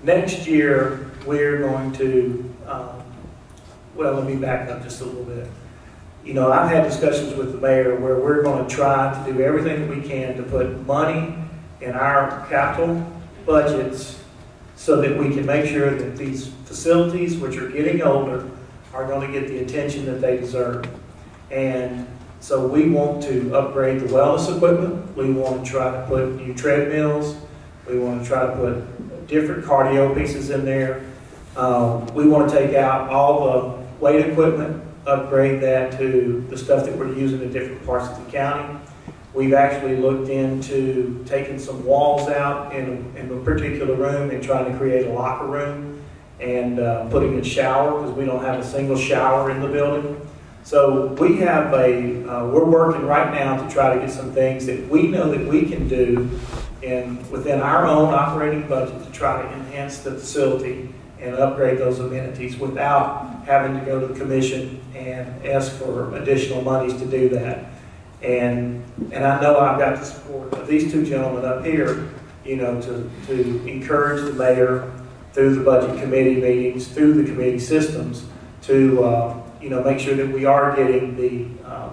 Speaker 1: Next year, we're going to, well, let me back up just a little bit. I've had discussions with the mayor where we're going to try to do everything that we can to put money in our capital budgets so that we can make sure that these facilities, which are getting older, are going to get the attention that they deserve. And so we want to upgrade the wellness equipment. We want to try to put new treadmills. We want to try to put different cardio pieces in there. We want to take out all the weight equipment, upgrade that to the stuff that we're using in different parts of the county. We've actually looked into taking some walls out in a particular room and trying to create a locker room and putting a shower, because we don't have a single shower in the building. So we have we're working right now to try to get some things that we know that we can do within our own operating budget to try to enhance the facility and upgrade those amenities without having to go to the commission and ask for additional monies to do that. And I know I've got the support of these two gentlemen up here, to encourage the mayor through the budget committee meetings, through the committee systems, to make sure that we are getting the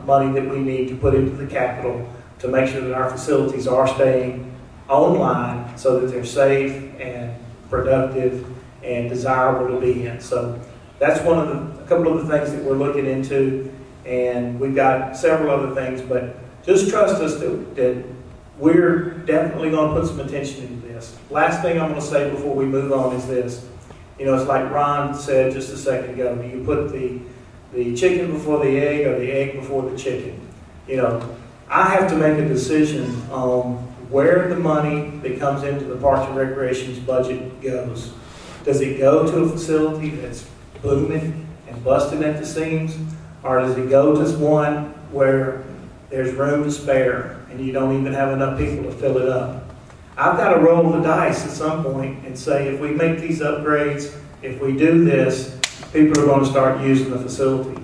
Speaker 1: money that we need to put into the capital to make sure that our facilities are staying online so that they're safe and productive and desirable to be in. So that's a couple of the things that we're looking into, and we've got several other things, but just trust us that we're definitely going to put some attention into this. Last thing I'm going to say before we move on is this. It's like Ron said just a second ago, do you put the chicken before the egg or the egg before the chicken? I have to make a decision on where the money that comes into the Parks and Recreation's budget goes. Does it go to a facility that's booming and busting at the seams, or does it go to one where there's room to spare and you don't even have enough people to fill it up? I've got to roll the dice at some point and say, if we make these upgrades, if we do this, people are going to start using the facility.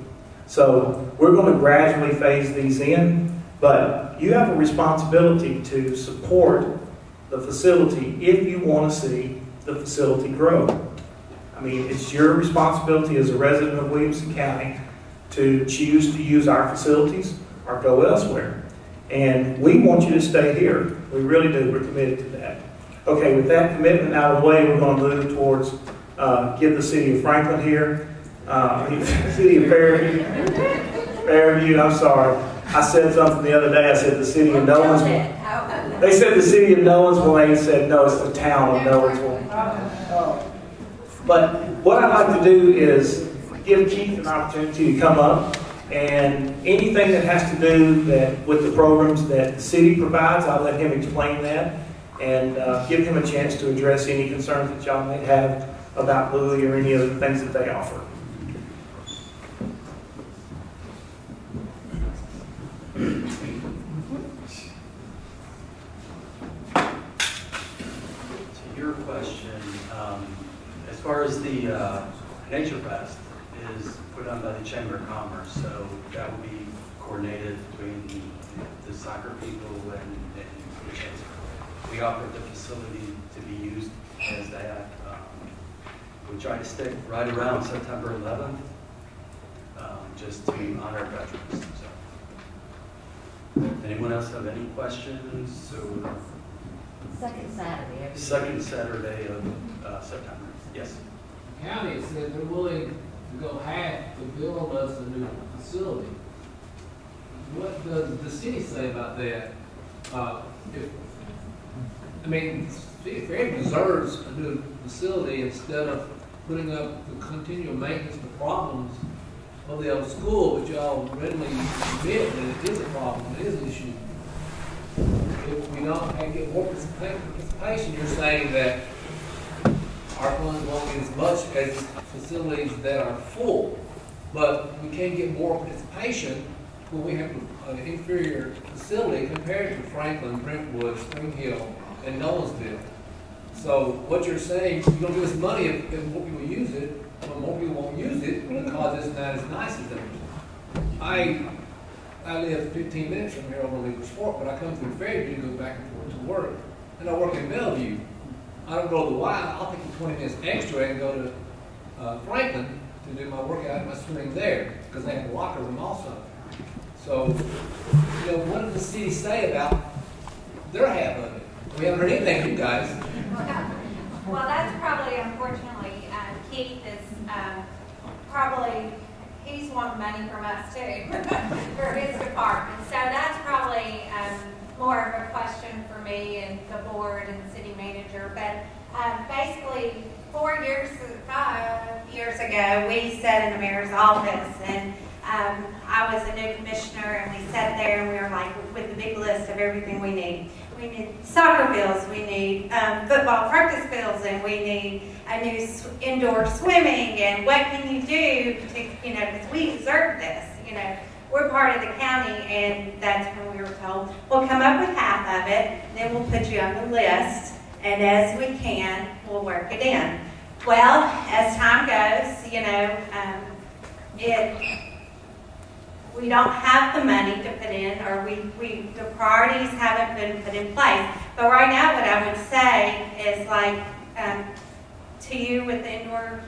Speaker 1: So we're going to gradually phase these in, but you have a responsibility to support the facility if you want to see the facility grow. I mean, it's your responsibility as a resident of Williamson County to choose to use our facilities or go elsewhere. And we want you to stay here. We really do. We're committed to that. Okay, with that commitment out of the way, we're going to move towards give the city of Franklin here, city of Fairview, I'm sorry. I said something the other day. I said the city of Nolensville. They said the city of Nolensville, and they said no, it's the town of Nolensville. But what I'd like to do is give Keith an opportunity to come up, and anything that has to do with the programs that the city provides, I'll let him explain that and give him a chance to address any concerns that y'all may have about Louis or any other things that they offer.
Speaker 14: To your question, as far as the Nature Fest is put on by the Chamber of Commerce, so that will be coordinated between the soccer people and the Chamber. We offer the facility to be used as that. We try to stick right around September 11th, just to honor veterans. So, anyone else have any questions? So,
Speaker 15: Second Saturday.
Speaker 14: Second Saturday of September. Yes.
Speaker 16: The county said they're willing to go half to build us a new facility. what does the city say about that? Fairview deserves a new facility instead of putting up the continual maintenance of the problems of the old school, which y'all readily admit that it is a problem, it is an issue. If we don't get more participation, you're saying that our funds won't get as much as facilities that are full, but we can get more participation when we have an inferior facility compared to Franklin, Brentwood, Spring Hill, and Nolensville. So what you're saying, you're going to give us money if more people use it, but more people won't use it because it's not as nice as theirs. I live 15 minutes from here over on Leader's Fork, but I come through Fairview to go back and forth to work. And I work in Bellevue. I don't go to the Y. I'll take 20 minutes extra and go to Franklin to do my workout and my swimming there because they have a locker room also. So, what does the city say about their half of it? We haven't heard anything from you guys.
Speaker 17: Well, that's probably, unfortunately, Keith is probably, he's wanting money from us too for his department. So that's probably more of a question for me and the board and the city manager. But basically, 5 years ago, we sat in the mayor's office and I was a new commissioner, and we sat there and we were like, with the big list of everything we need. We need soccer fields, we need football practice fields, and we need a new indoor swimming, and what can you do to, because we deserve this, we're part of the county, and that's when we were told, we'll come up with half of it, then we'll put you on the list, and as we can, we'll work it in. Well, as time goes, we don't have the money to put in, or the priorities haven't been put in place. But right now, what I would say is like to you with the indoor,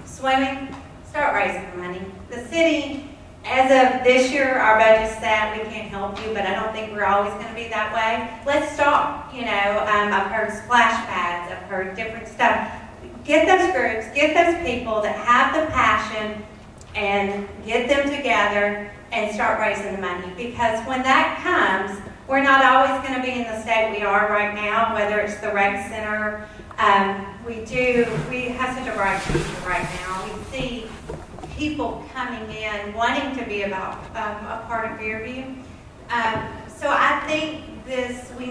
Speaker 17: swimming, start raising the money. The city, as of this year, our budget's set. We can't help you, but I don't think we're always going to be that way. Let's start. I've heard splash pads. I've heard different stuff. Get those groups, get those people that have the passion, and get them together and start raising the money. Because when that comes, we're not always going to be in the state we are right now, whether it's the rec center. We have such a bright future right now. We see people coming in wanting to be about a part of Fairview. So I think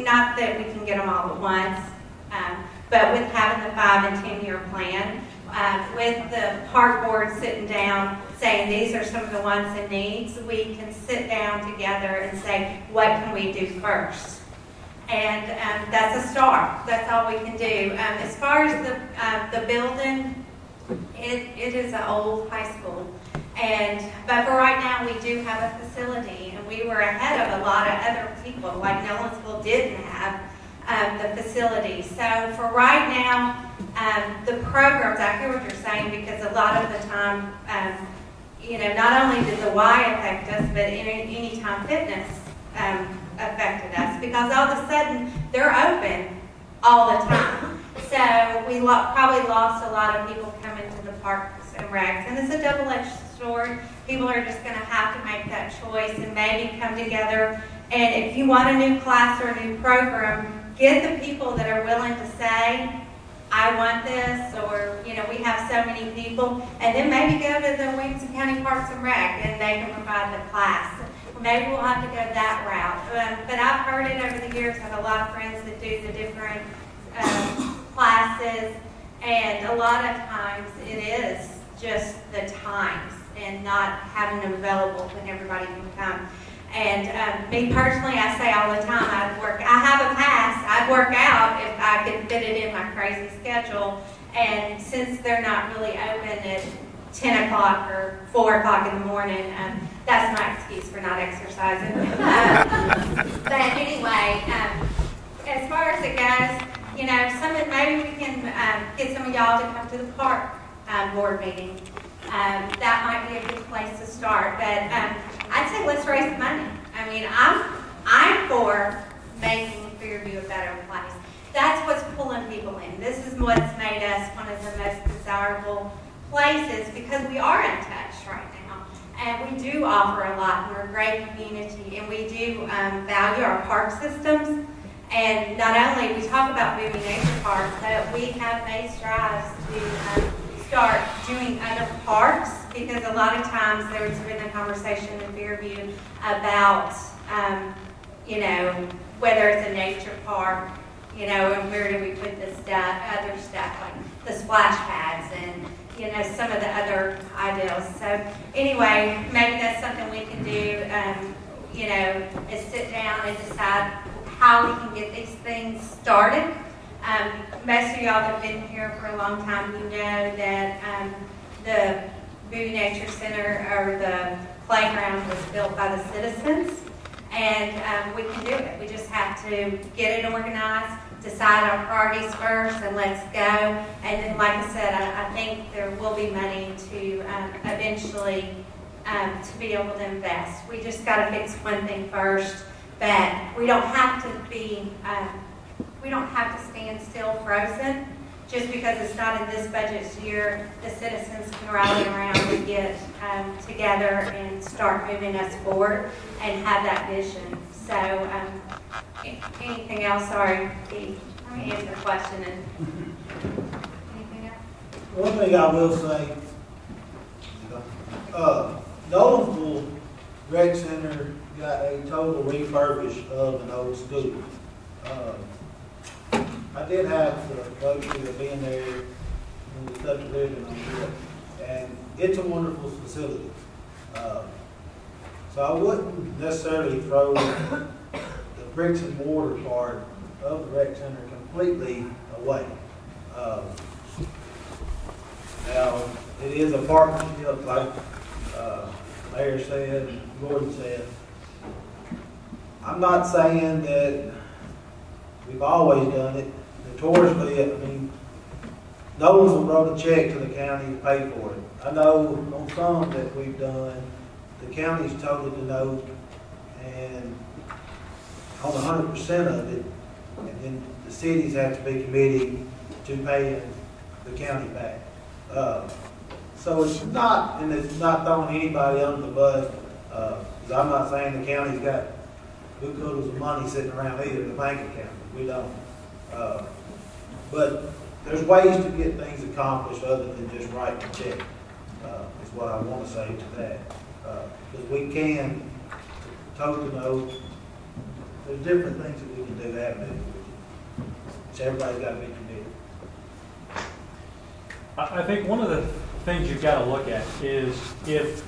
Speaker 17: not that we can get them all at once, but with having the 5 and 10 year plan, with the park board sitting down saying these are some of the wants and needs, we can sit down together and say, what can we do first? And that's a start. That's all we can do. As far as the building, it is an old high school. But for right now, we do have a facility, and we were ahead of a lot of other people, like Nolensville didn't have the facility. So for right now, the programs, I hear what you're saying, because a lot of the time, not only did the Y affect us, but Anytime Fitness affected us, because all of a sudden, they're open all the time. So we probably lost a lot of people coming to the parks and recs, and it's a double-edged sword. People are just going to have to make that choice and maybe come together. And if you want a new class or a new program, get the people that are willing to say, I want this, or, we have so many people, and then maybe go to the Williamson County Parks and Rec, and they can provide the class. Maybe we'll have to go that route. But I've heard it over the years. I have a lot of friends that do the different classes, and a lot of times it is just the times and not having them available when everybody can come. And me personally, I say all the time, I have a pass. I'd work out if I could fit it in my crazy schedule. And since they're not really open at 10 o'clock or 4 o'clock in the morning, that's my excuse for not exercising. But anyway, as far as it goes, maybe we can get some of y'all to come to the park board meeting. That might be a good place to start. But I'd say let's raise the money. I mean, I'm for making Fairview a better place. That's what's pulling people in. This is what's made us one of the most desirable places, because we are untouched right now. And we do offer a lot, and we're a great community, and we do value our park systems. And not only we talk about moving nature parks, but we have made strides to start doing other parks, because a lot of times there's been a conversation in Fairview about, you know, whether it's a nature park, you know, and where do we put the stuff, other stuff like the splash pads and, you know, some of the other ideals. So anyway, maybe that's something we can do, you know, is sit down and decide how we can get these things started. Most of y'all that have been here for a long time, you know that the Bowie Nature Center, or the playground, was built by the citizens, and we can do it. We just have to get it organized, decide our priorities first, and let's go. And then, like I said, I think there will be money to eventually to be able to invest. We just got to fix one thing first. But we don't have to be, we don't have to stand still frozen just because it's not in this budget year. The citizens can rally around and get together and start moving us forward and have that vision. So anything else? Sorry, let me answer the question. And anything else?
Speaker 18: One thing I will say, Nolensville Rec Center got a total refurbish of an old school. I did have the folks who have been there when we started living on it, and it's a wonderful facility. So I wouldn't necessarily throw the bricks and mortar part of the rec center completely away. Now, it is a partnership, like Mayor said and Gordon said. I'm not saying that we've always done it. Notoriously, I mean, Nolensville wrote a check to the county to pay for it. I know on some that we've done, the county's told it to note, and on 100% of it, and then the cities have to be committed to paying the county back. So it's not, and it's not throwing anybody under the bus, because I'm not saying the county's got oodles of money sitting around either in the bank account. We don't. But there's ways to get things accomplished other than just writing a check, is what I want to say to that. Because we can, totally know, there's different things that we can do that with. So everybody's got to be committed.
Speaker 12: I think one of the things you've got to look at is if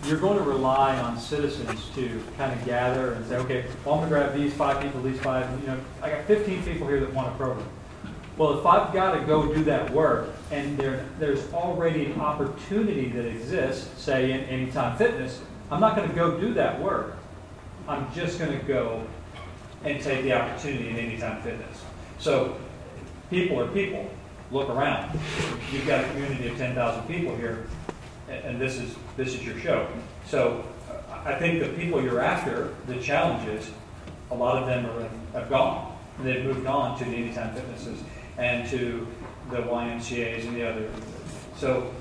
Speaker 12: you're going to rely on citizens to kind of gather and say, okay, well, I'm going to grab these 5 people, these 5, you know, I got 15 people here that want a program. Well, if I've got to go do that work and there's already an opportunity that exists, say in Anytime Fitness, I'm not going to go do that work. I'm just going to go and take the opportunity in Anytime Fitness. So people are people. Look around. You've got a community of 10,000 people here, and this is your show. So I think the people you're after, the challenges, a lot of them have gone. They've moved on to the Anytime Fitnesses and to the YMCAs and the other. So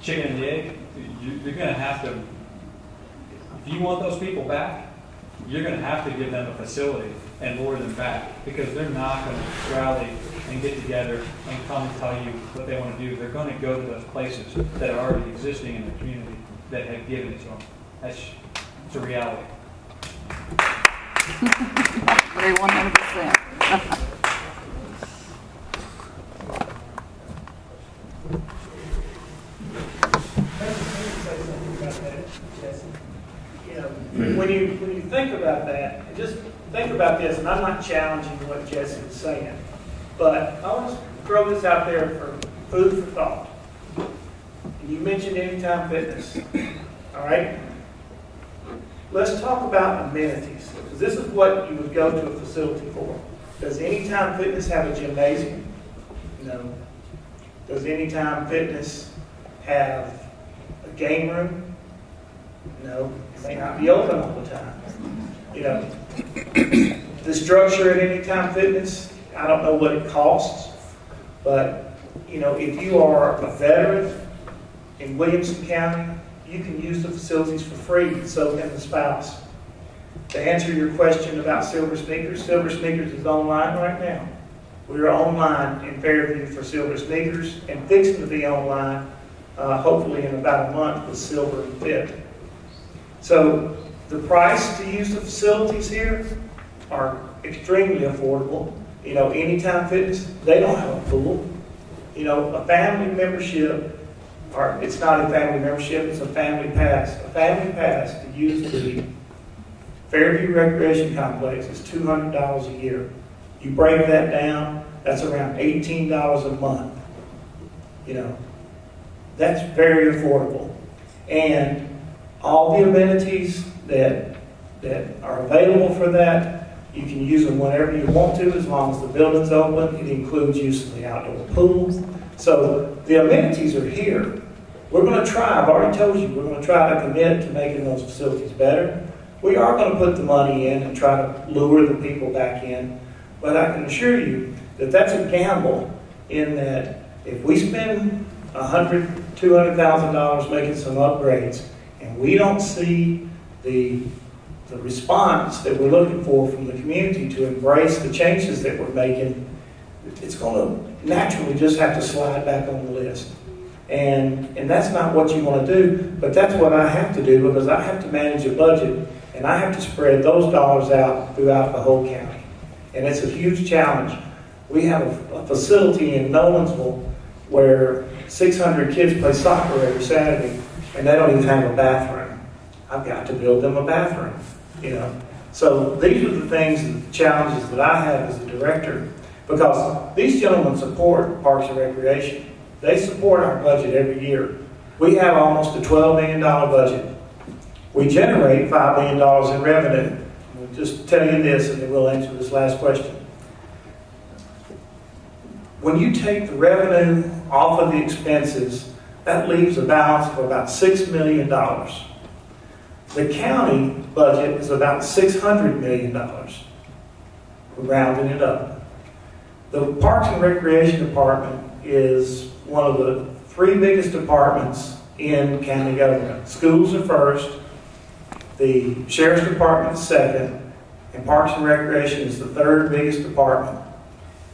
Speaker 12: chicken and the egg, you're going to have to, if you want those people back, you're going to have to give them a facility and lure them back, because they're not going to rally and get together and come and tell you what they want to do. They're going to go to those places that are already existing in the community that have given it to them. It's a reality.
Speaker 7: 100%.
Speaker 1: When you think about that, and just think about this, and I'm not challenging what Jesse is saying, but I want to throw this out there for food for thought. And you mentioned Anytime Fitness, all right? Let's talk about amenities, because this is what you would go to a facility for. Does Anytime Fitness have a gymnasium? No. Does Anytime Fitness have a game room? No. It may not be open all the time. You know, the structure at Anytime Fitness, I don't know what it costs, but, you know, if you are a veteran in Williamson County, you can use the facilities for free, so can the spouse. To answer your question about Silver Sneakers is online right now. We're online in Fairview for Silver Sneakers and fixing to be online, hopefully in about a month with Silver and Fit. So the price to use the facilities here are extremely affordable. You know, Anytime Fitness, they don't have a pool. You know, a family membership, or it's not a family membership, it's a family pass. A family pass to use the Fairview Recreation Complex is $200 a year. You break that down, that's around $18 a month. You know, that's very affordable. And all the amenities that are available for that, you can use them whenever you want to, as long as the building's open. It includes use of the outdoor pools. So the amenities are here. We're going to try, I've already told you, we're going to try to commit to making those facilities better. We are going to put the money in and try to lure the people back in. But I can assure you that that's a gamble, in that if we spend $100,000, $200,000 making some upgrades and we don't see the response that we're looking for from the community to embrace the changes that we're making, it's going to naturally just have to slide back on the list. And that's not what you want to do, but that's what I have to do, because I have to manage a budget and I have to spread those dollars out throughout the whole county. And it's a huge challenge. We have a facility in Nolensville where 600 kids play soccer every Saturday and they don't even have a bathroom. I've got to build them a bathroom, you know. So these are the things, the challenges that I have as a director, because these gentlemen support Parks and Recreation. They support our budget every year. We have almost a $12 million budget. We generate $5 million in revenue. We'll just tell you this and then we'll answer this last question. When you take the revenue off of the expenses, that leaves a balance of about $6 million. The county budget is about $600 million. We're rounding it up. The Parks and Recreation Department is one of the 3 biggest departments in county government. Schools are first, the Sheriff's Department is second, and Parks and Recreation is the 3rd biggest department.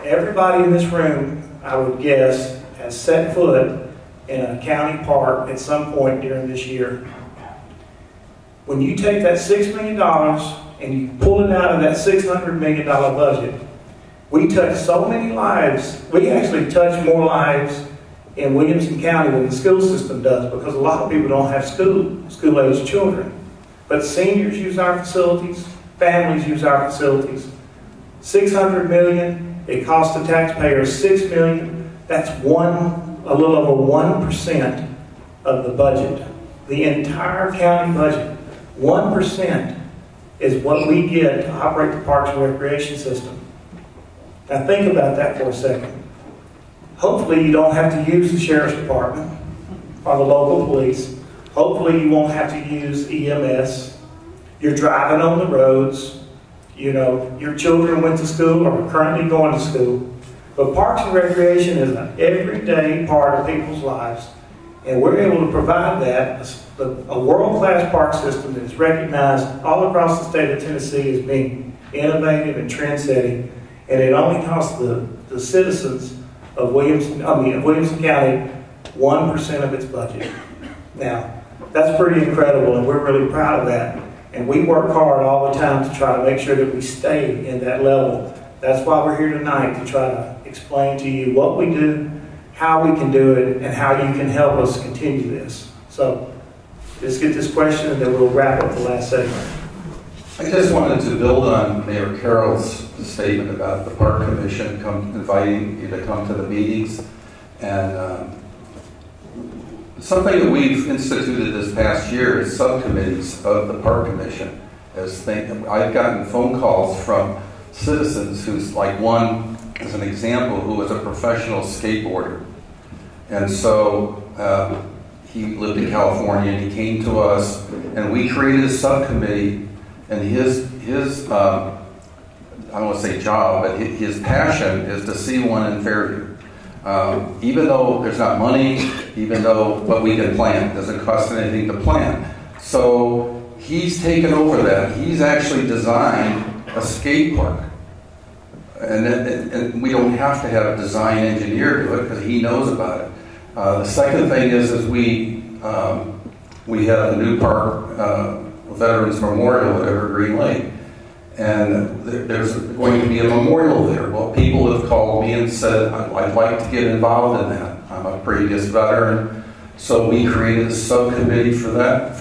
Speaker 1: Everybody in this room, I would guess, has set foot in a county park at some point during this year. When you take that $6 million and you pull it out of that $600 million budget, we touch so many lives. We actually touch more lives in Williamson County than the school system does, because a lot of people don't have school-age children. But seniors use our facilities, families use our facilities. $600 million, it costs the taxpayers $6 million. That's a little over 1% of the budget. The entire county budget, 1% is what we get to operate the Parks and Recreation system. Now think about that for a second. Hopefully you don't have to use the Sheriff's Department or the local police. Hopefully you won't have to use EMS. You're driving on the roads. You know, your children went to school or are currently going to school. But Parks and Recreation is an everyday part of people's lives. And we're able to provide that, a world-class park system that is recognized all across the state of Tennessee as being innovative and trend-setting. And it only costs the citizens of Williamson County 1% of its budget. Now, that's pretty incredible, and we're really proud of that. And we work hard all the time to try to make sure that we stay in that level. That's why we're here tonight, to try to explain to you what we do, how we can do it, and how you can help us continue this. So, let's get this question, and then we'll wrap up the last segment.
Speaker 10: I just wanted to build on Mayor Carroll's statement about the Park Commission inviting you to come to the meetings. And something that we've instituted this past year is subcommittees of the Park Commission. I've gotten phone calls from citizens who's like one, as an example, who was a professional skateboarder. And so he lived in California and he came to us and we created a subcommittee, and his I don't want to say job, but his passion is to see one in Fairview. Even though there's not money, but we can plan. It doesn't cost anything to plan. So he's taken over that. He's actually designed a skate park. And we don't have to have a design engineer do it because he knows about it. The second thing is we have a new park, Veterans Memorial at Evergreen Lake. And there's going to be a memorial there. Well, people have called me and said, I'd like to get involved in that. I'm a previous veteran. So we created a subcommittee for that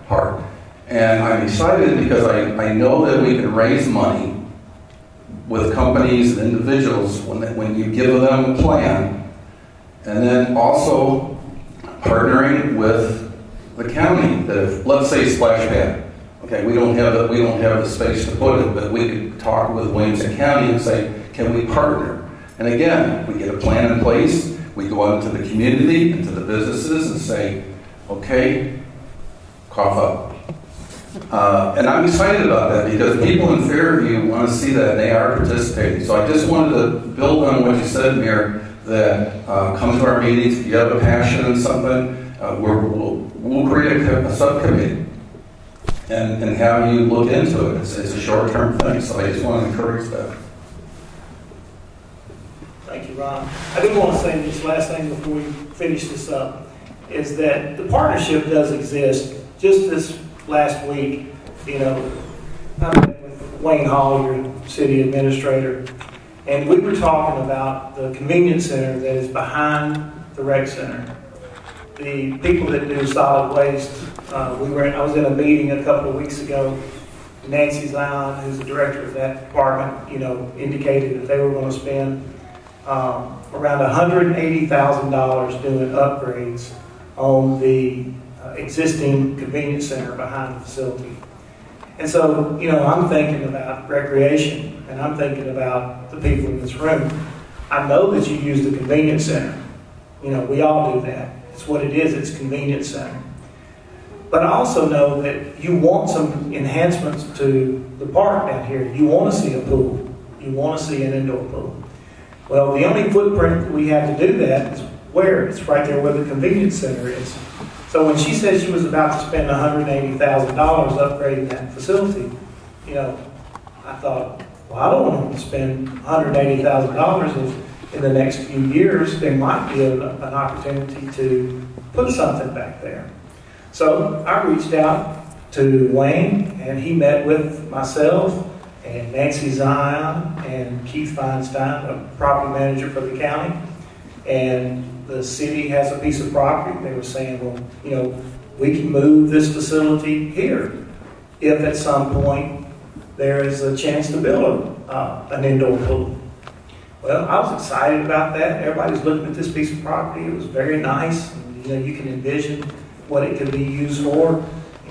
Speaker 10: part. And I'm excited because I know that we can raise money with companies and individuals when you give them a plan, and then also partnering with the county. That if, let's say, splash pad. Okay, we don't have the space to put it, but we could talk with Williamson County and say, can we partner? And again, we get a plan in place. We go out into the community, into the businesses, and say, okay, cough up. And I'm excited about that because people in Fairview want to see that they are participating. So I just wanted to build on what you said, Mayor, that come to our meetings. If you have a passion in something, we'll create a subcommittee and have you look into it. It's a short-term thing, so I just want to encourage that.
Speaker 1: Thank you, Ron. I do want to say this last thing before we finish this up, is that the partnership does exist. Just this last week, I met with Wayne Hall, your city administrator, and we were talking about the convenience center that is behind the rec center. The people that do solid waste, I was in a meeting a couple of weeks ago. Nancy Zion, who's the director of that department, indicated that they were going to spend around $180,000 doing upgrades on the existing convenience center behind the facility. And so, I'm thinking about recreation, and I'm thinking about the people in this room. I know that you use the convenience center. We all do that. It's what it is. It's convenience center. But I also know that you want some enhancements to the park down here. You want to see a pool. You want to see an indoor pool. Well, the only footprint that we have to do that is where? It's right there where the convenience center is. So when she said she was about to spend $180,000 upgrading that facility, I thought, well, I don't want to spend $180,000 in the next few years. There might be an opportunity to put something back there. So I reached out to Wayne, and he met with myself and Nancy Zion and Keith Feinstein, a property manager for the county. And the city has a piece of property. They were saying, well, we can move this facility here if at some point there is a chance to build an indoor pool. Well, I was excited about that. Everybody's looking at this piece of property. It was very nice. And, you can envision what it could be used for.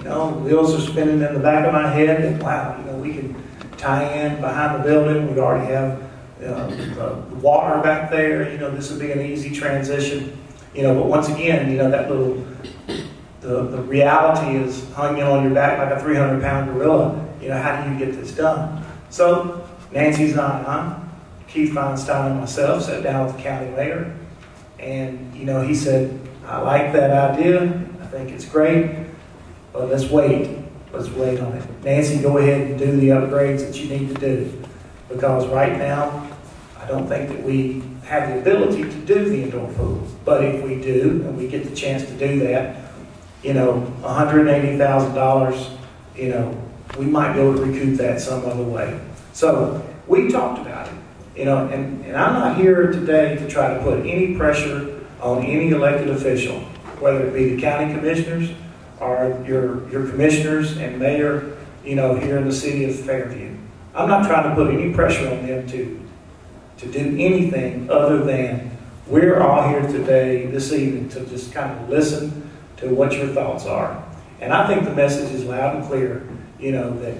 Speaker 1: Wheels are spinning in the back of my head. And wow, we can tie in behind the building. We already have the water back there. This would be an easy transition. But once again, that little, the reality is hung on your back like a 300-pound gorilla. How do you get this done? So Nancy Zion, Keith Feinstein, and myself sat down with the county mayor, and he said, I like that idea. I think it's great, but let's wait. Let's wait on it. Nancy, go ahead and do the upgrades that you need to do, because right now, I don't think that we have the ability to do the indoor pool. But if we do, and we get the chance to do that, $180,000, we might be able to recoup that some other way. So we talked about it, and I'm not here today to try to put any pressure on any elected official, whether it be the county commissioners or your commissioners and mayor, here in the city of Fairview. I'm not trying to put any pressure on them to do anything other than we're all here today, this evening, to just kind of listen to what your thoughts are. And I think the message is loud and clear, that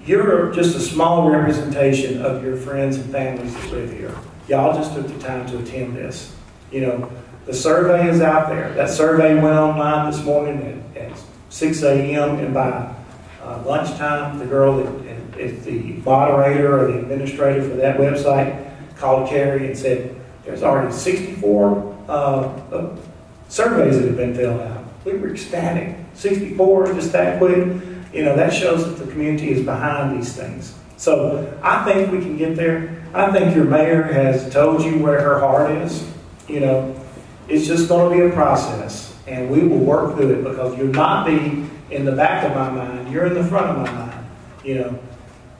Speaker 1: you're just a small representation of your friends and families that live here. Y'all just took the time to attend this. The survey is out there. That survey went online this morning at 6 a.m. and by lunchtime, the girl that is the moderator or the administrator for that website called Carrie and said, There's already 64 surveys that have been filled out. We were ecstatic. 64, just that quick. You know, that shows that the community is behind these things. So I think we can get there. I think your mayor has told you where her heart is. You know, it's just going to be a process, and we will work through it, because you'll not be in the back of my mind. You're in the front of my mind. You know,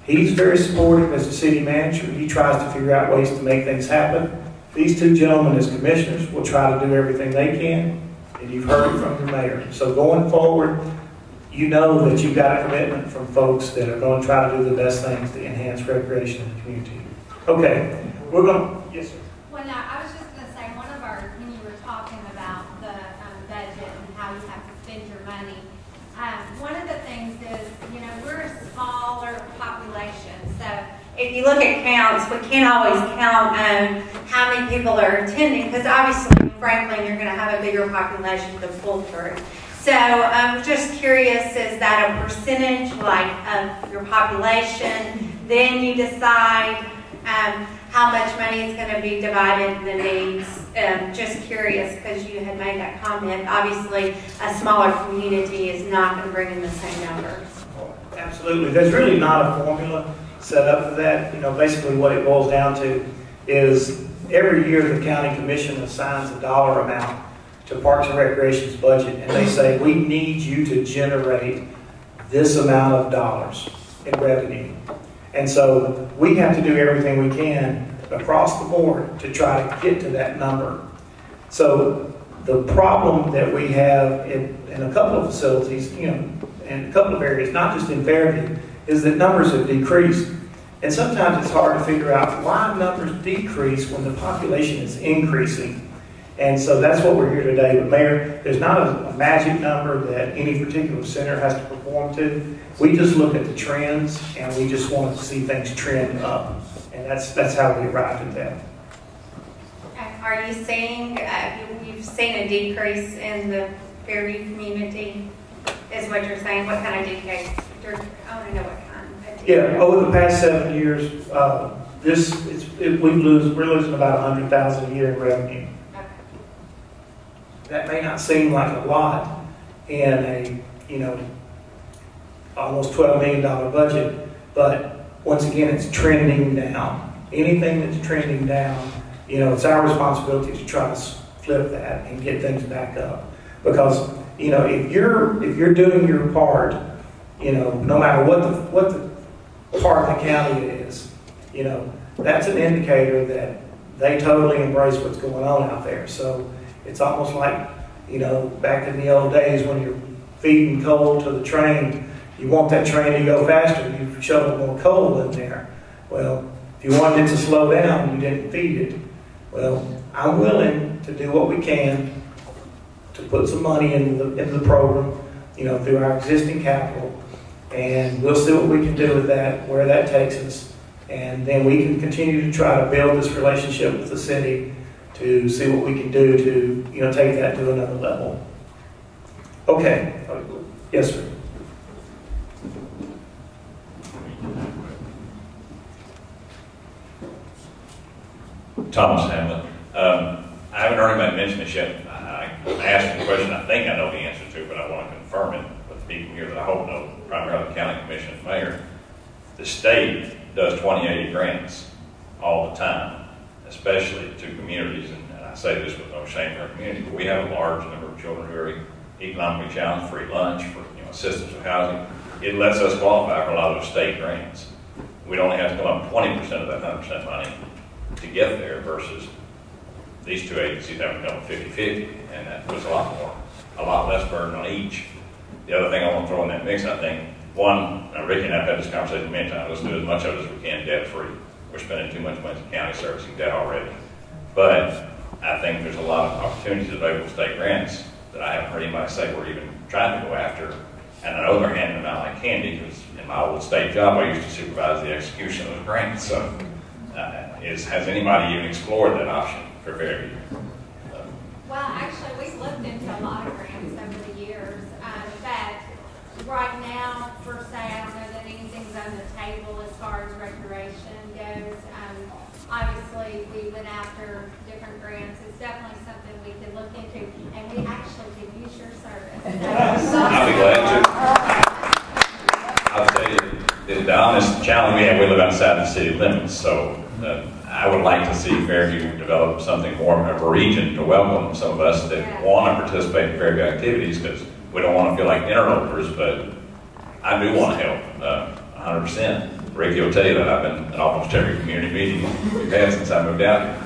Speaker 1: he's very supportive as a city manager. He tries to figure out ways to make things happen. These two gentlemen as commissioners will try to do everything they can, and you've heard it from your mayor. So going forward, you know that you've got a commitment from folks that are going to try to do the best things to enhance recreation in the community. Okay, we're going to, yes, sir.
Speaker 19: Well, no, I was just going to say, when you were talking about the budget and how you have to spend your money, one of the things is, you know, we're a smaller population, so if you look at counts, we can't always count how many people are attending, because obviously in Franklin you're going to have a bigger population to pull through. So I'm just curious, is that a percentage like of your population? Then you decide how much money is going to be divided in the needs. Just curious, because you had made that comment. Obviously, a smaller community is not going to bring in the same numbers.
Speaker 1: Absolutely. There's really not a formula set up for that. You know, basically what it boils down to is every year the county commission assigns a dollar amount to Parks and Recreation's budget, and they say, we need you to generate this amount of dollars in revenue. And so we have to do everything we can across the board to try to get to that number. So the problem that we have in a couple of facilities, you know, in a couple of areas, not just in Fairview, is that numbers have decreased. And sometimes it's hard to figure out why numbers decrease when the population is increasing. And so that's what we're here today. But Mayor, there's not a magic number that any particular center has to perform to. We just look at the trends, and we just want to see things trend up. And that's how we arrived at that.
Speaker 19: Are you seeing, you've seen a decrease in the Fairview community, is what you're saying? What kind of decrease? I want to know what kind of decrease.
Speaker 1: Yeah, over the past 7 years, we're losing about $100,000 a year in revenue. That may not seem like a lot in a, you know, almost $12 million budget, but once again, it's trending down. Anything that's trending down, you know, it's our responsibility to try to flip that and get things back up. Because, you know, if you're doing your part, you know, no matter what the part of the county is, you know, that's an indicator that they totally embrace what's going on out there. So it's almost like, you know, back in the old days when you're feeding coal to the train, you want that train to go faster, you shovel more coal in there. Well, if you wanted it to slow down, you didn't feed it. Well, I'm willing to do what we can to put some money into the program, you know, through our existing capital, and we'll see what we can do with that, where that takes us, and then we can continue to try to build this relationship with the city to see what we can do to, you know, take that to another level. Okay. Yes, sir.
Speaker 20: Thomas Hamlin. I haven't heard anybody mention this yet. I asked a question I think I know the answer to, but I want to confirm it with people here that I hope know, primarily the county commission and mayor. The state does 2080 grants all the time, especially to communities, and I say this with no shame for our community, but we have a large number of children who are economically challenged, free lunch, for assistance with housing. It lets us qualify for a lot of those state grants. We'd only have to come up 20% of that 100% money to get there versus these two agencies having to come 50-50, and that puts a lot less burden on each. The other thing I want to throw in that mix, I think, one, Ricky and I have had this conversation many times, let's do as much of it as we can debt-free. We're spending too much money in county servicing debt already. But I think there's a lot of opportunities available with state grants that I haven't heard anybody say we're even trying to go after. And I know they're handing them out like candy, because in my old state job, I used to supervise the execution of those grants. So has anybody even explored that option for Fairview?
Speaker 19: Well, actually, we've looked into a lot of grants over the years. That right now, per se, I don't know that anything's on the table as far as recreation goes. obviously we went after different grants. It's definitely something we could look into, and we actually could use your service.
Speaker 20: I'll be glad to. I'll tell you, the honest challenge we have, we live outside the city limits, so I would like to see Fairview develop something more of a region to welcome some of us that want to participate in Fairview activities, because we don't want to feel like interlopers, but I do want to help 100%. Ricky will tell you that I've been at almost every community meeting we've had since I moved out here.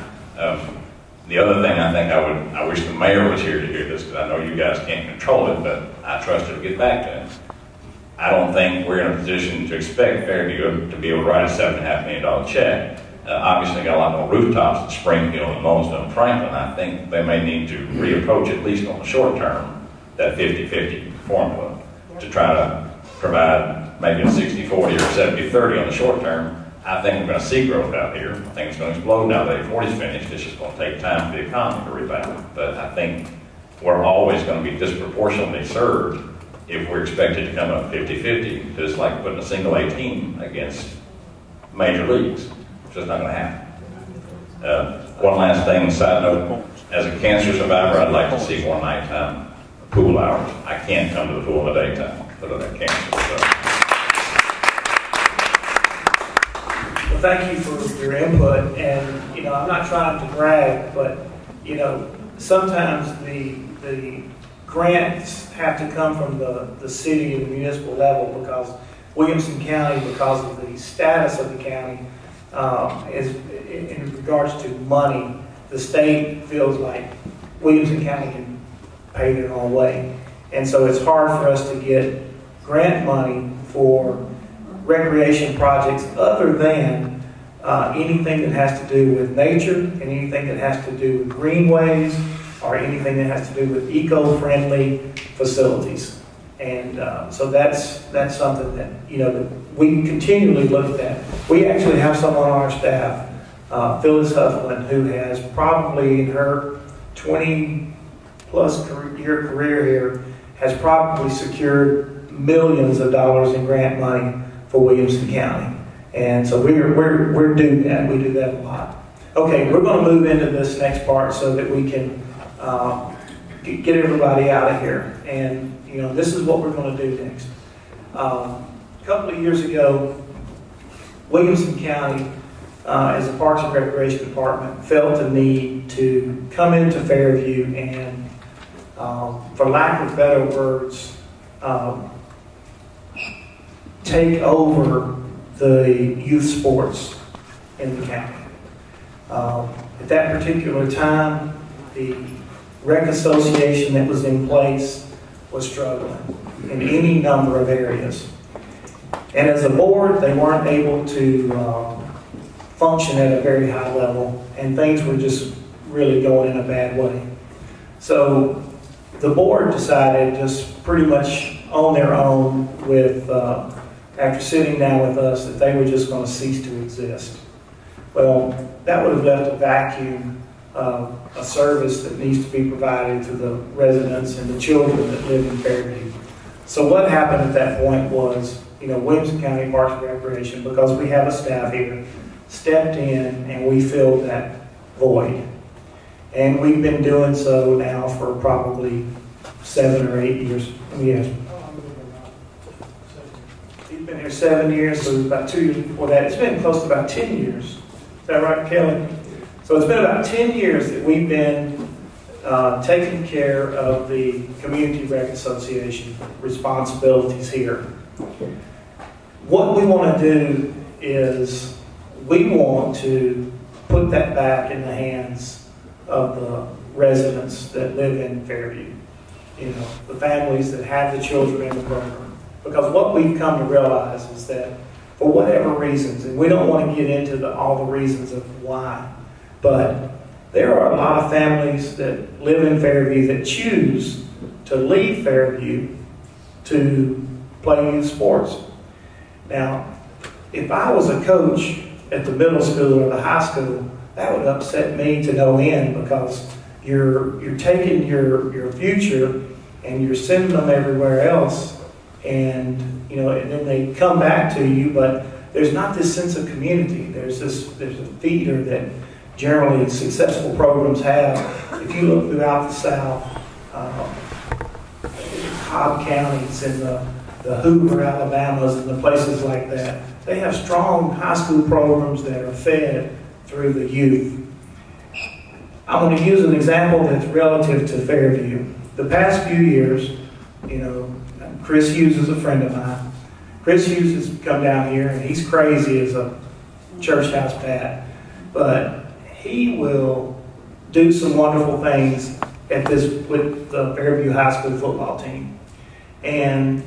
Speaker 20: The other thing I wish the mayor was here to hear this, because I know you guys can't control it, but I trust her to get back to him. I don't think we're in a position to expect Fairview to be able to write a $7.5 million check. Obviously, got a lot more rooftops at Springfield and Monesville and Franklin. I think they may need to reapproach, at least on the short term, that 50-50 formula to try to provide maybe a 60-40 or 70-30 on the short term. I think we're going to see growth out here. I think it's going to explode now that 40's finished. It's just going to take time for the economy to rebound. But I think we're always going to be disproportionately served if we're expected to come up 50-50. Because it's like putting a single A team against major leagues. It's just not going to happen. One last thing, side note. As a cancer survivor, I'd like to see more nighttime pool hours. I can't come to the pool in the daytime because of that cancer. So.
Speaker 1: Well, thank you for your input, and I'm not trying to brag, but sometimes the grants have to come from the city and the municipal level, because Williamson County, because of the status of the county, is in regards to money, the state feels like Williamson County can pay their own way, and so it's hard for us to get grant money for recreation projects other than anything that has to do with nature and anything that has to do with greenways or anything that has to do with eco-friendly facilities. And so that's something that that we continually look at. We actually have someone on our staff, Phyllis Hufflin, who has probably in her 20-plus year career here has probably secured millions of dollars in grant money for Williamson County. And so we're doing that. We do that a lot. Okay, we're going to move into this next part so that we can get everybody out of here. And this is what we're going to do next. A couple of years ago, Williamson County, as a Parks and Recreation Department, felt the need to come into Fairview and, for lack of better words, take over the youth sports in the county. At that particular time, the rec association that was in place was struggling in any number of areas. And as a board, they weren't able to function at a very high level, and things were just really going in a bad way. So the board decided, just pretty much on their own, with after sitting down with us, that they were just going to cease to exist. Well, that would have left a vacuum of a service that needs to be provided to the residents and the children that live in Fairview. So what happened at that point was, Williamson County Parks and Recreation, because we have a staff here, stepped in and we filled that void. And we've been doing so now for probably 7 or 8 years. Yes. He's been here 7 years, so it was about 2 years before that. It's been close to about 10 years. Is that right, Kelly? So it's been about 10 years that we've been taking care of the Community Rec Association responsibilities here. What we want to do is we want to put that back in the hands of the residents that live in Fairview. The families that have the children in the program. Because what we've come to realize is that for whatever reasons, and we don't want to get into all the reasons of why, but there are a lot of families that live in Fairview that choose to leave Fairview to play youth sports. Now, if I was a coach at the middle school or the high school, that would upset me to no end, because you're taking your future and you're sending them everywhere else, and and then they come back to you, but there's not this sense of community. There's a feeder that generally successful programs have. If you look throughout the South, Cobb counties and the Hoover, Alabamas, and the places like that, they have strong high school programs that are fed through the youth. I'm going to use an example that's relative to Fairview. The past few years, you know, Chris Hughes is a friend of mine. Chris Hughes has come down here, and he's crazy as a church house pat, but he will do some wonderful things with the Fairview High School football team. And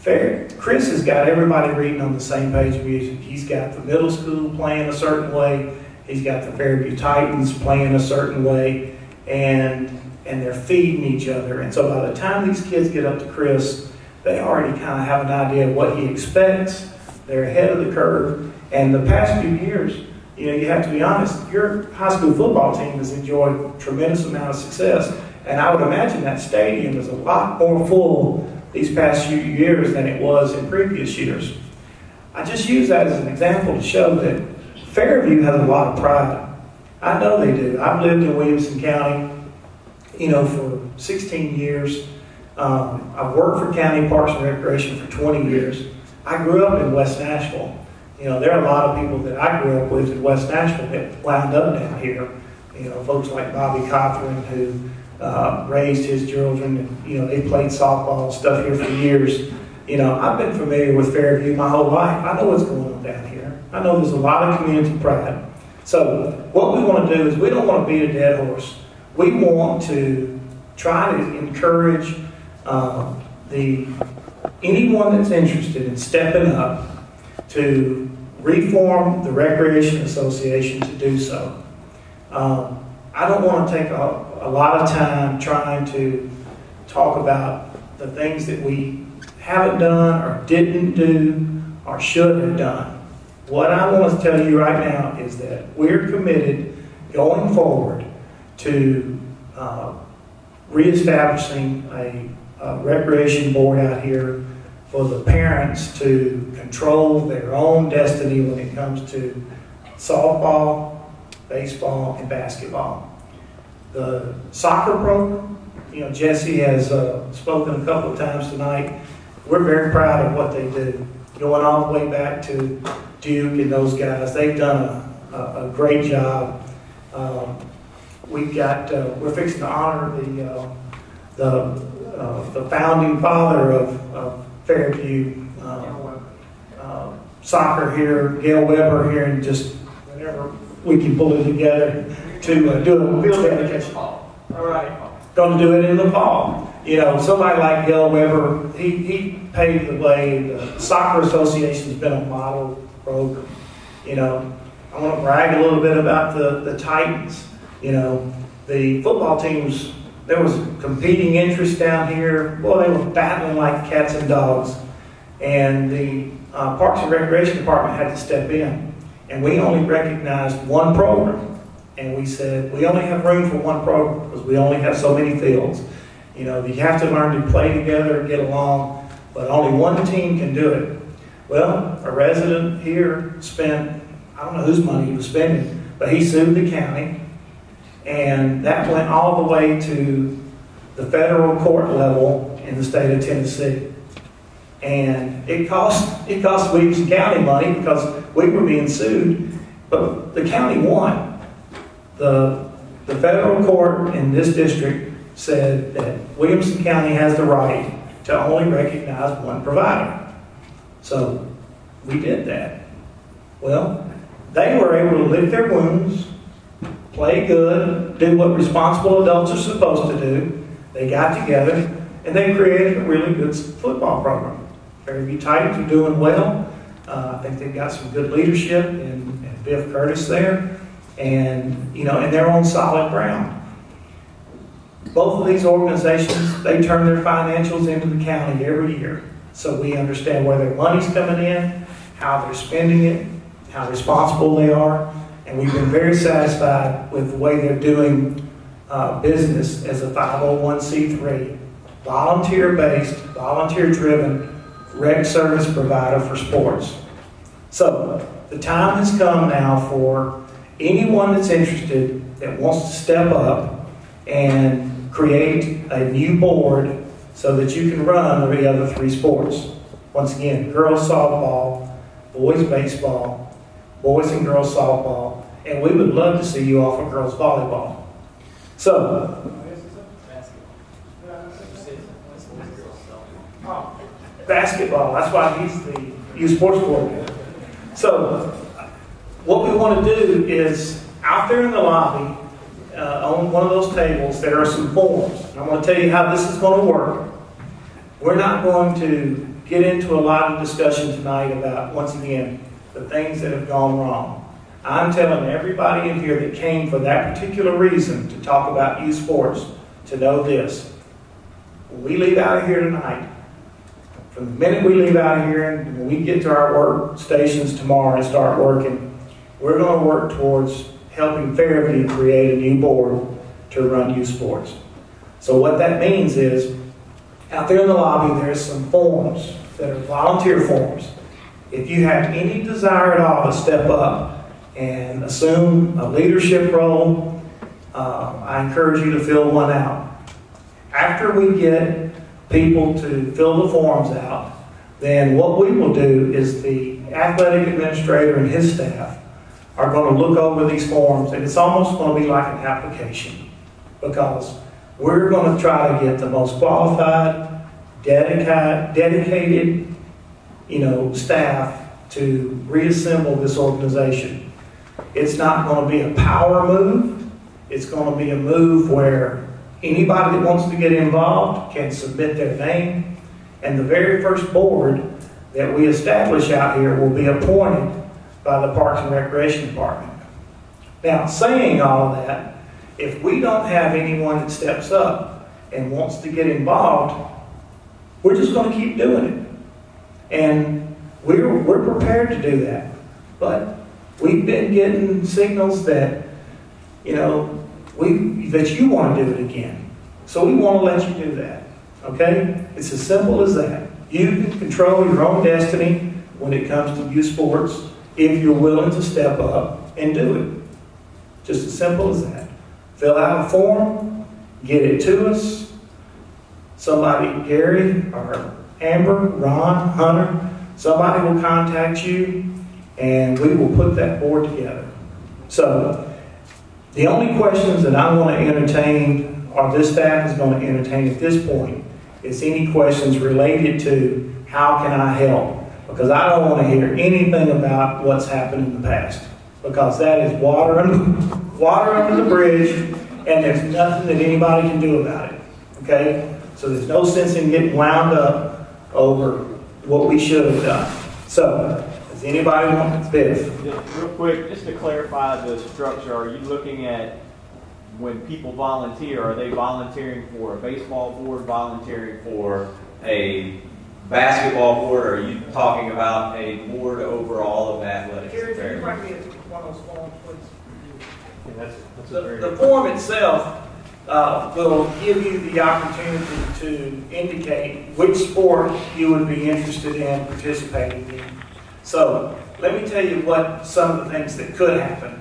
Speaker 1: Chris has got everybody reading on the same page of music. He's got the middle school playing a certain way. He's got the Fairview Titans playing a certain way, and they're feeding each other. And so by the time these kids get up to Chris, they already kind of have an idea of what he expects. They're ahead of the curve. And the past few years, you know, you have to be honest, your high school football team has enjoyed a tremendous amount of success. And I would imagine that stadium is a lot more full these past few years than it was in previous years. I just use that as an example to show that Fairview has a lot of pride. I know they do. I've lived in Williamson County, you know, for 16 years. I've worked for County Parks and Recreation for 20 years. I grew up in West Nashville. You know, there are a lot of people that I grew up with in West Nashville that wound up down here. You know, folks like Bobby Cothran, who raised his children, and, you know, they played softball and stuff here for years. You know, I've been familiar with Fairview my whole life. I know what's going on down here. I know there's a lot of community pride. So what we want to do is we don't want to beat a dead horse. We want to try to encourage anyone that's interested in stepping up to reform the Recreation Association to do so. I don't want to take a lot of time trying to talk about the things that we haven't done or didn't do or should have done. What I want to tell you right now is that we're committed going forward to reestablishing a recreation board out here for the parents to control their own destiny when it comes to softball, baseball, and basketball. The soccer program, you know, Jesse has spoken a couple of times tonight. We're very proud of what they do. Going all the way back to Duke and those guys, they've done a great job. We're fixing to honor the founding father of Fairview soccer here, Gail Weber here, and just whenever we can pull it together to do a field dedication. All right, going to do it in the fall. You know, somebody like Gail Weber, he paved the way. The Soccer Association's been a model program. You know, I want to brag a little bit about the Titans. You know, the football teams, there was competing interest down here. Well, they were battling like cats and dogs. And the Parks and Recreation Department had to step in. And we only recognized one program. And we said, we only have room for one program because we only have so many fields. You know, you have to learn to play together and get along, but only one team can do it. Well, a resident here spent, I don't know whose money he was spending, but he sued the county, and that went all the way to the federal court level in the state of Tennessee. And it cost Williamson County money because we were being sued, but the county won. The federal court in this district said that Williamson County has the right to only recognize one provider. So we did that. Well, they were able to lick their wounds, play good, do what responsible adults are supposed to do. They got together and they created a really good football program. Fairview Titans are doing well. I think they've got some good leadership and Biff Curtis there, and you know, and they're on solid ground. Both of these organizations, they turn their financials into the county every year. So we understand where their money's coming in, how they're spending it, how responsible they are. And we've been very satisfied with the way they're doing business as a 501c3, volunteer-based, volunteer-driven rec service provider for sports. So the time has come now for anyone that's interested that wants to step up and create a new board so that you can run the other 3 sports. Once again, girls softball, boys baseball, boys and girls softball, and we would love to see you offer girls volleyball. So, basketball, that's why he's the youth sports coordinator. So, what we want to do is, out there in the lobby, on one of those tables, there are some forms. And I'm going to tell you how this is going to work. We're not going to get into a lot of discussion tonight about, once again, the things that have gone wrong. I'm telling everybody in here that came for that particular reason to talk about youth sports to know this. When we leave out of here tonight, from the minute we leave out of here and when we get to our work stations tomorrow and start working, we're going to work towards helping Fairview create a new board to run youth sports. So what that means is, out there in the lobby, there's some forms that are volunteer forms. If you have any desire at all to step up and assume a leadership role, I encourage you to fill one out. After we get people to fill the forms out, then what we will do is the athletic administrator and his staff are going to look over these forms, and it's almost going to be like an application, because we're going to try to get the most qualified, dedicated, staff to reassemble this organization. It's not going to be a power move. It's going to be a move where anybody that wants to get involved can submit their name, and the very first board that we establish out here will be appointed by the Parks and Recreation Department. Now, saying all of that, if we don't have anyone that steps up and wants to get involved, we're just going to keep doing it. And we're prepared to do that. But we've been getting signals that, that you want to do it again. So we want to let you do that. Okay? It's as simple as that. You can control your own destiny when it comes to youth sports if you're willing to step up and do it. Just as simple as that. Fill out a form, get it to us. Somebody, Gary or Amber, Ron, Hunter, somebody will contact you and we will put that board together. So, the only questions that I want to entertain, or this staff is going to entertain at this point, is any questions related to how can I help? Because I don't want to hear anything about what's happened in the past. Because that is water under the bridge, and there's nothing that anybody can do about it. Okay? So there's no sense in getting wound up over what we should have done. So, does anybody want this?
Speaker 21: Just real quick, just to clarify the structure, are you looking at when people volunteer, are they volunteering for a baseball board, volunteering for a basketball board, or are you talking about a board over all of athletics?
Speaker 1: Gary, can you bring me one of those forms, please?
Speaker 21: Yeah,
Speaker 1: the form itself will give you the opportunity to indicate which sport you would be interested in participating in. So, let me tell you what some of the things that could happen.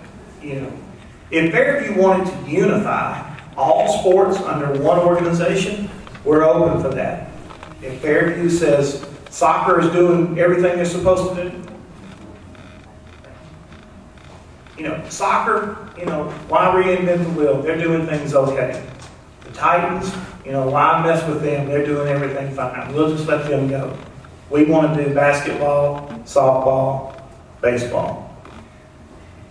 Speaker 1: If Fairview wanted to unify all sports under one organization, we're open for that. If Fairview says soccer is doing everything they're supposed to do, soccer, why reinvent the wheel? They're doing things okay. The Titans, why mess with them? They're doing everything fine. We'll just let them go. We want to do basketball, softball, baseball.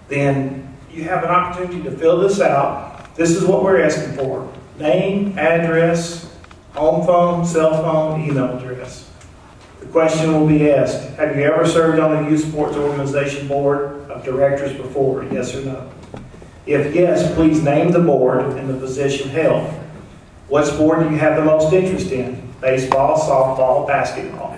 Speaker 1: Then you have an opportunity to fill this out. This is what we're asking for. Name, address, home phone, cell phone, email address. The question will be asked, have you ever served on a youth sports organization board of directors before? Yes or no? If yes, please name the board and the position held. What sport do you have the most interest in? Baseball, softball, basketball.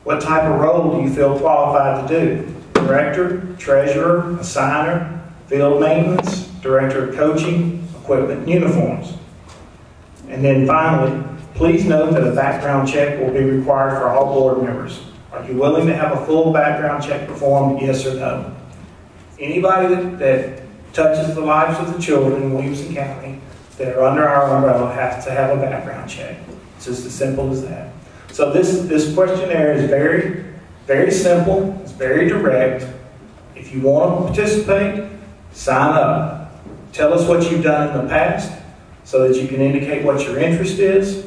Speaker 1: What type of role do you feel qualified to do? Director, treasurer, assigner, field maintenance, director of coaching, equipment, and uniforms. And then finally, please note that a background check will be required for all board members. Are you willing to have a full background check performed, yes or no? Anybody that touches the lives of the children in Williamson County that are under our umbrella has to have a background check. It's just as simple as that. So this questionnaire is very, very simple. It's very direct. If you want to participate, sign up. Tell us what you've done in the past so that you can indicate what your interest is.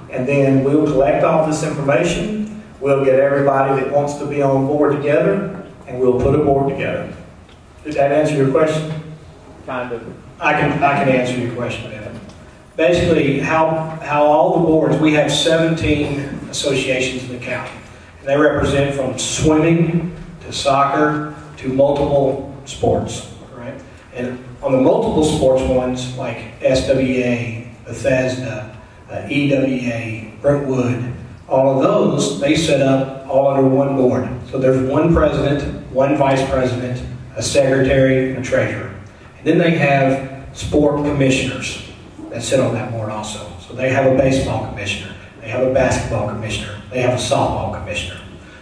Speaker 1: And then we'll collect all this information. We'll get everybody that wants to be on board together, and we'll put a board together. Did that answer your question?
Speaker 21: Kind of.
Speaker 3: I can answer your question, Evan. Basically, how all the boards, we have 17 associations in the county. And they represent from swimming to soccer to multiple sports, right? And on the multiple sports ones, like SWA, Bethesda, EWA, Brentwood, all of those, they set up all under one board. So there's one president, one vice president, a secretary, and a treasurer. And then they have sport commissioners that sit on that board also. So they have a baseball commissioner, they have a basketball commissioner, they have a softball commissioner.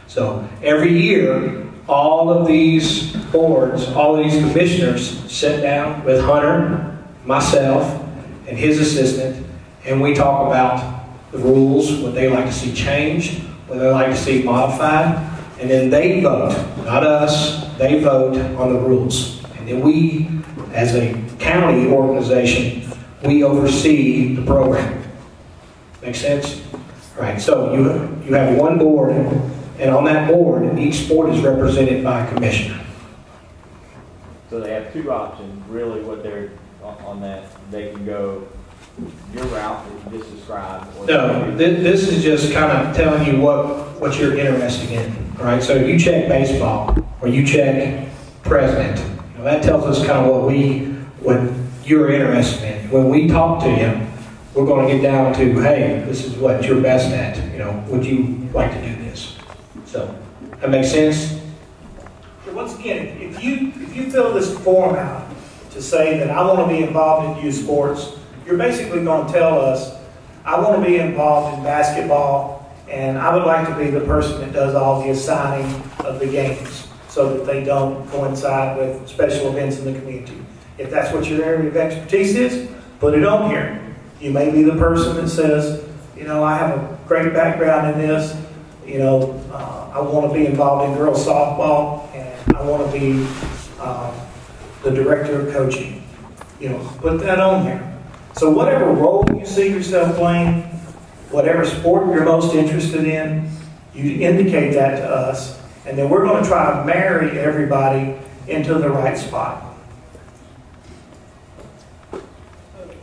Speaker 3: So every year, all of these boards, all of these commissioners sit down with Hunter, myself, and his assistant, and we talk about the rules, what they like to see changed, what they like to see modified, and then they vote, not us, they vote on the rules. And then we, as a county organization, we oversee the program. Make sense? All right, so you have one board, and on that board, each sport is represented by a commissioner.
Speaker 21: So they have two options, really, what they're on that. They can go your route that you just described. Or
Speaker 3: No, this is just kind of telling you what you're interested in. All right, so you check baseball or you check president. You know, that tells us kind of what you're interested in. When we talk to you, we're going to get down to, hey, this is what you're best at. You know, would you like to do this? So that makes sense.
Speaker 1: So once again, if you fill this form out to say that I want to be involved in youth sports, you're basically going to tell us, I want to be involved in basketball, and I would like to be the person that does all the assigning of the games so that they don't coincide with special events in the community. If that's what your area of expertise is, put it on here. You may be the person that says, you know, I have a great background in this, you know, I want to be involved in girls softball, and I want to be the director of coaching. You know, put that on there. So whatever role you see yourself playing, whatever sport you're most interested in, you indicate that to us, and then we're going to try to marry everybody into the right spot.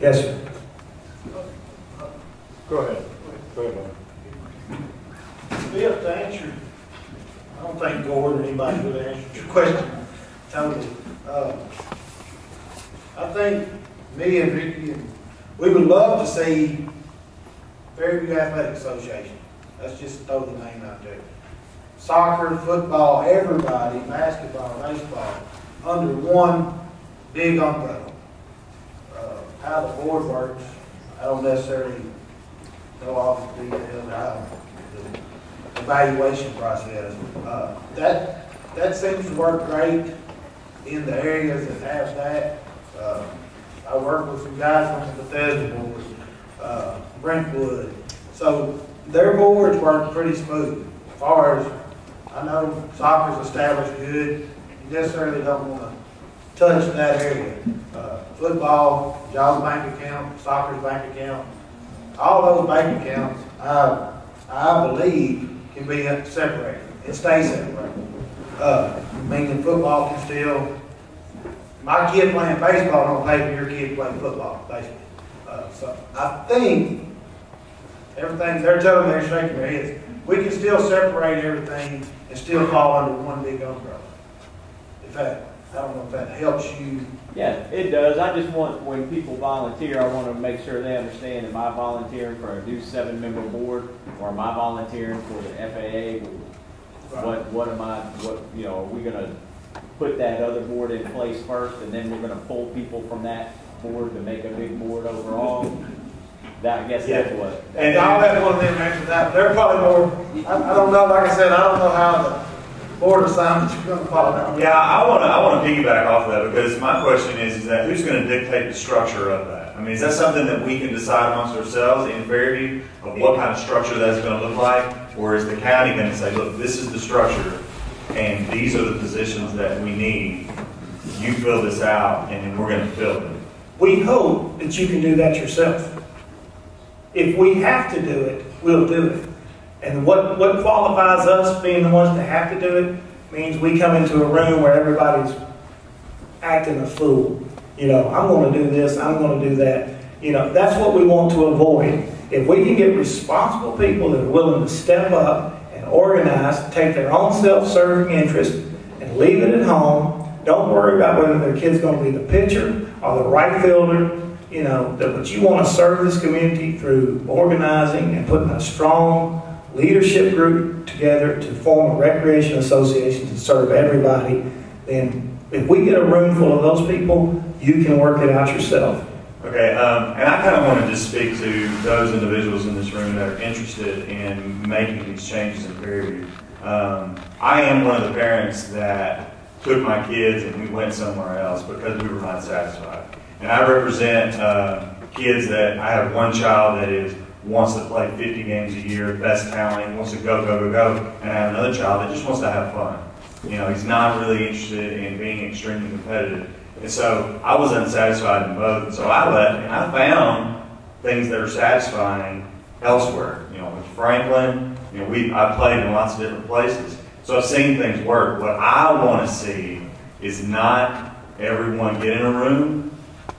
Speaker 1: Yes, sir.
Speaker 21: Go ahead. Go ahead.
Speaker 1: Bill, to answer, I don't think Gordon or anybody would answer your question totally. I think me and Ricky, we would love to see Fairview Athletic Association. Let's just throw the name out there. Soccer, football, everybody, basketball, baseball, under one big umbrella. How the board works, I don't necessarily know all the details how the evaluation process. That seems to work great in the areas that have that. I work with some guys from the Bethesda board, Brentwood. So their boards work pretty smooth. As far as I know, soccer's established good. You necessarily don't want to touch that area. Football, y'all's bank account, soccer's bank account, all those bank accounts, I believe, can be separated. It stays separated. Meaning football can still, my kid playing baseball don't pay for your kid playing football, basically. So I think everything, they're telling me, they're shaking their heads. We can still separate everything and still fall under one big umbrella. In fact, I don't know if that helps you.
Speaker 21: Yeah, it does. I just want, when people volunteer, I want to make sure they understand, am I volunteering for a new 7-member board, or am I volunteering for the FAA? Right. What am I, you know, are we going to put that other board in place first, and then we're going to pull people from that board to make a big board overall? I guess that's what.
Speaker 18: And I'll have one of them answer that. They're probably more, I don't know, like I said, I don't know how the board assignments are going to follow down.
Speaker 20: Yeah, I want to piggyback off of that, because my question is that who's going to dictate the structure of that? I mean, is that something that we can decide amongst ourselves in Fairview of what kind of structure that's going to look like? Or is the county going to say, look, this is the structure and these are the positions that we need. You fill this out and then we're going to fill it.
Speaker 1: We hope that you can do that yourself. If we have to do it, we'll do it. And what qualifies us being the ones that have to do it means we come into a room where everybody's acting a fool. You know, I'm going to do this, I'm going to do that. You know, that's what we want to avoid. If we can get responsible people that are willing to step up and organize, take their own self-serving interest and leave it at home, don't worry about whether their kid's going to be the pitcher or the right fielder. You know, but you want to serve this community through organizing and putting a strong leadership group together to form a recreation association to serve everybody. Then if we get a room full of those people, you can work it out yourself.
Speaker 20: Okay, and I kind of want to just speak to those individuals in this room that are interested in making these changes in Fairview. I am one of the parents that took my kids and we went somewhere else because we were not satisfied. And I represent kids that I have one child that wants to play 50 games a year, best talent, wants to go, and I have another child that just wants to have fun. You know, he's not really interested in being extremely competitive. And so I was unsatisfied in both. And so I left and I found things that are satisfying elsewhere. You know, with Franklin, you know, I played in lots of different places. So I've seen things work. What I want to see is not everyone get in a room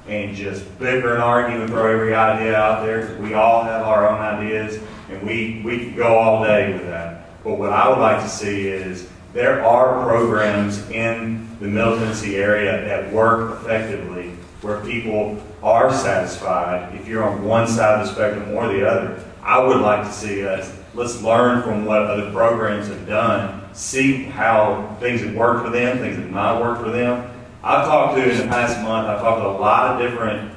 Speaker 20: and just bicker and argue and throw every idea out there, because we all have our own ideas and we could go all day with that. But what I would like to see is there are programs in the Middle Tennessee area that work effectively, where people are satisfied. If you're on one side of the spectrum or the other, I would like to see us, let's learn from what other programs have done, see how things have worked for them, things that have not worked for them. I've talked to, in the past month, I've talked to a lot of different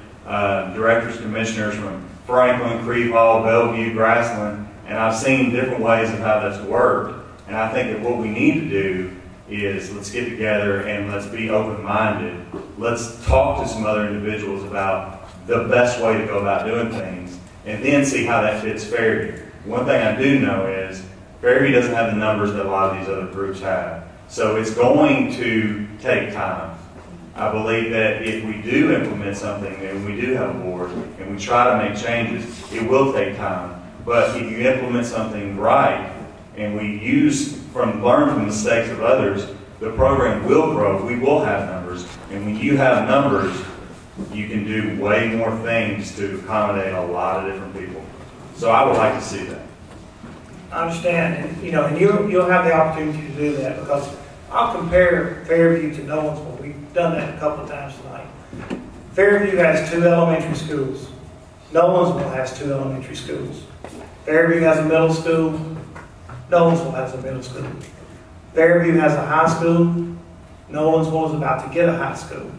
Speaker 20: directors, commissioners from Franklin, Creevall, Bellevue, Grassland, and I've seen different ways of how that's worked. And I think that what we need to do is let's get together and let's be open-minded. Let's talk to some other individuals about the best way to go about doing things and then see how that fits Fairview. One thing I do know is Fairview doesn't have the numbers that a lot of these other groups have. So it's going to take time. I believe that if we do implement something and we do have a board and we try to make changes, it will take time. But if you implement something right, and we learn from the mistakes of others, the program will grow. We will have numbers. And when you have numbers, you can do way more things to accommodate a lot of different people. So I would like to see that.
Speaker 1: I understand. And, you know, and you'll have the opportunity to do that, because I'll compare Fairview to Nolensville. We've done that a couple of times tonight. Fairview has 2 elementary schools. Nolensville has 2 elementary schools. Fairview has a middle school. Nolensville has a middle school. Fairview has a high school. Nolensville is about to get a high school.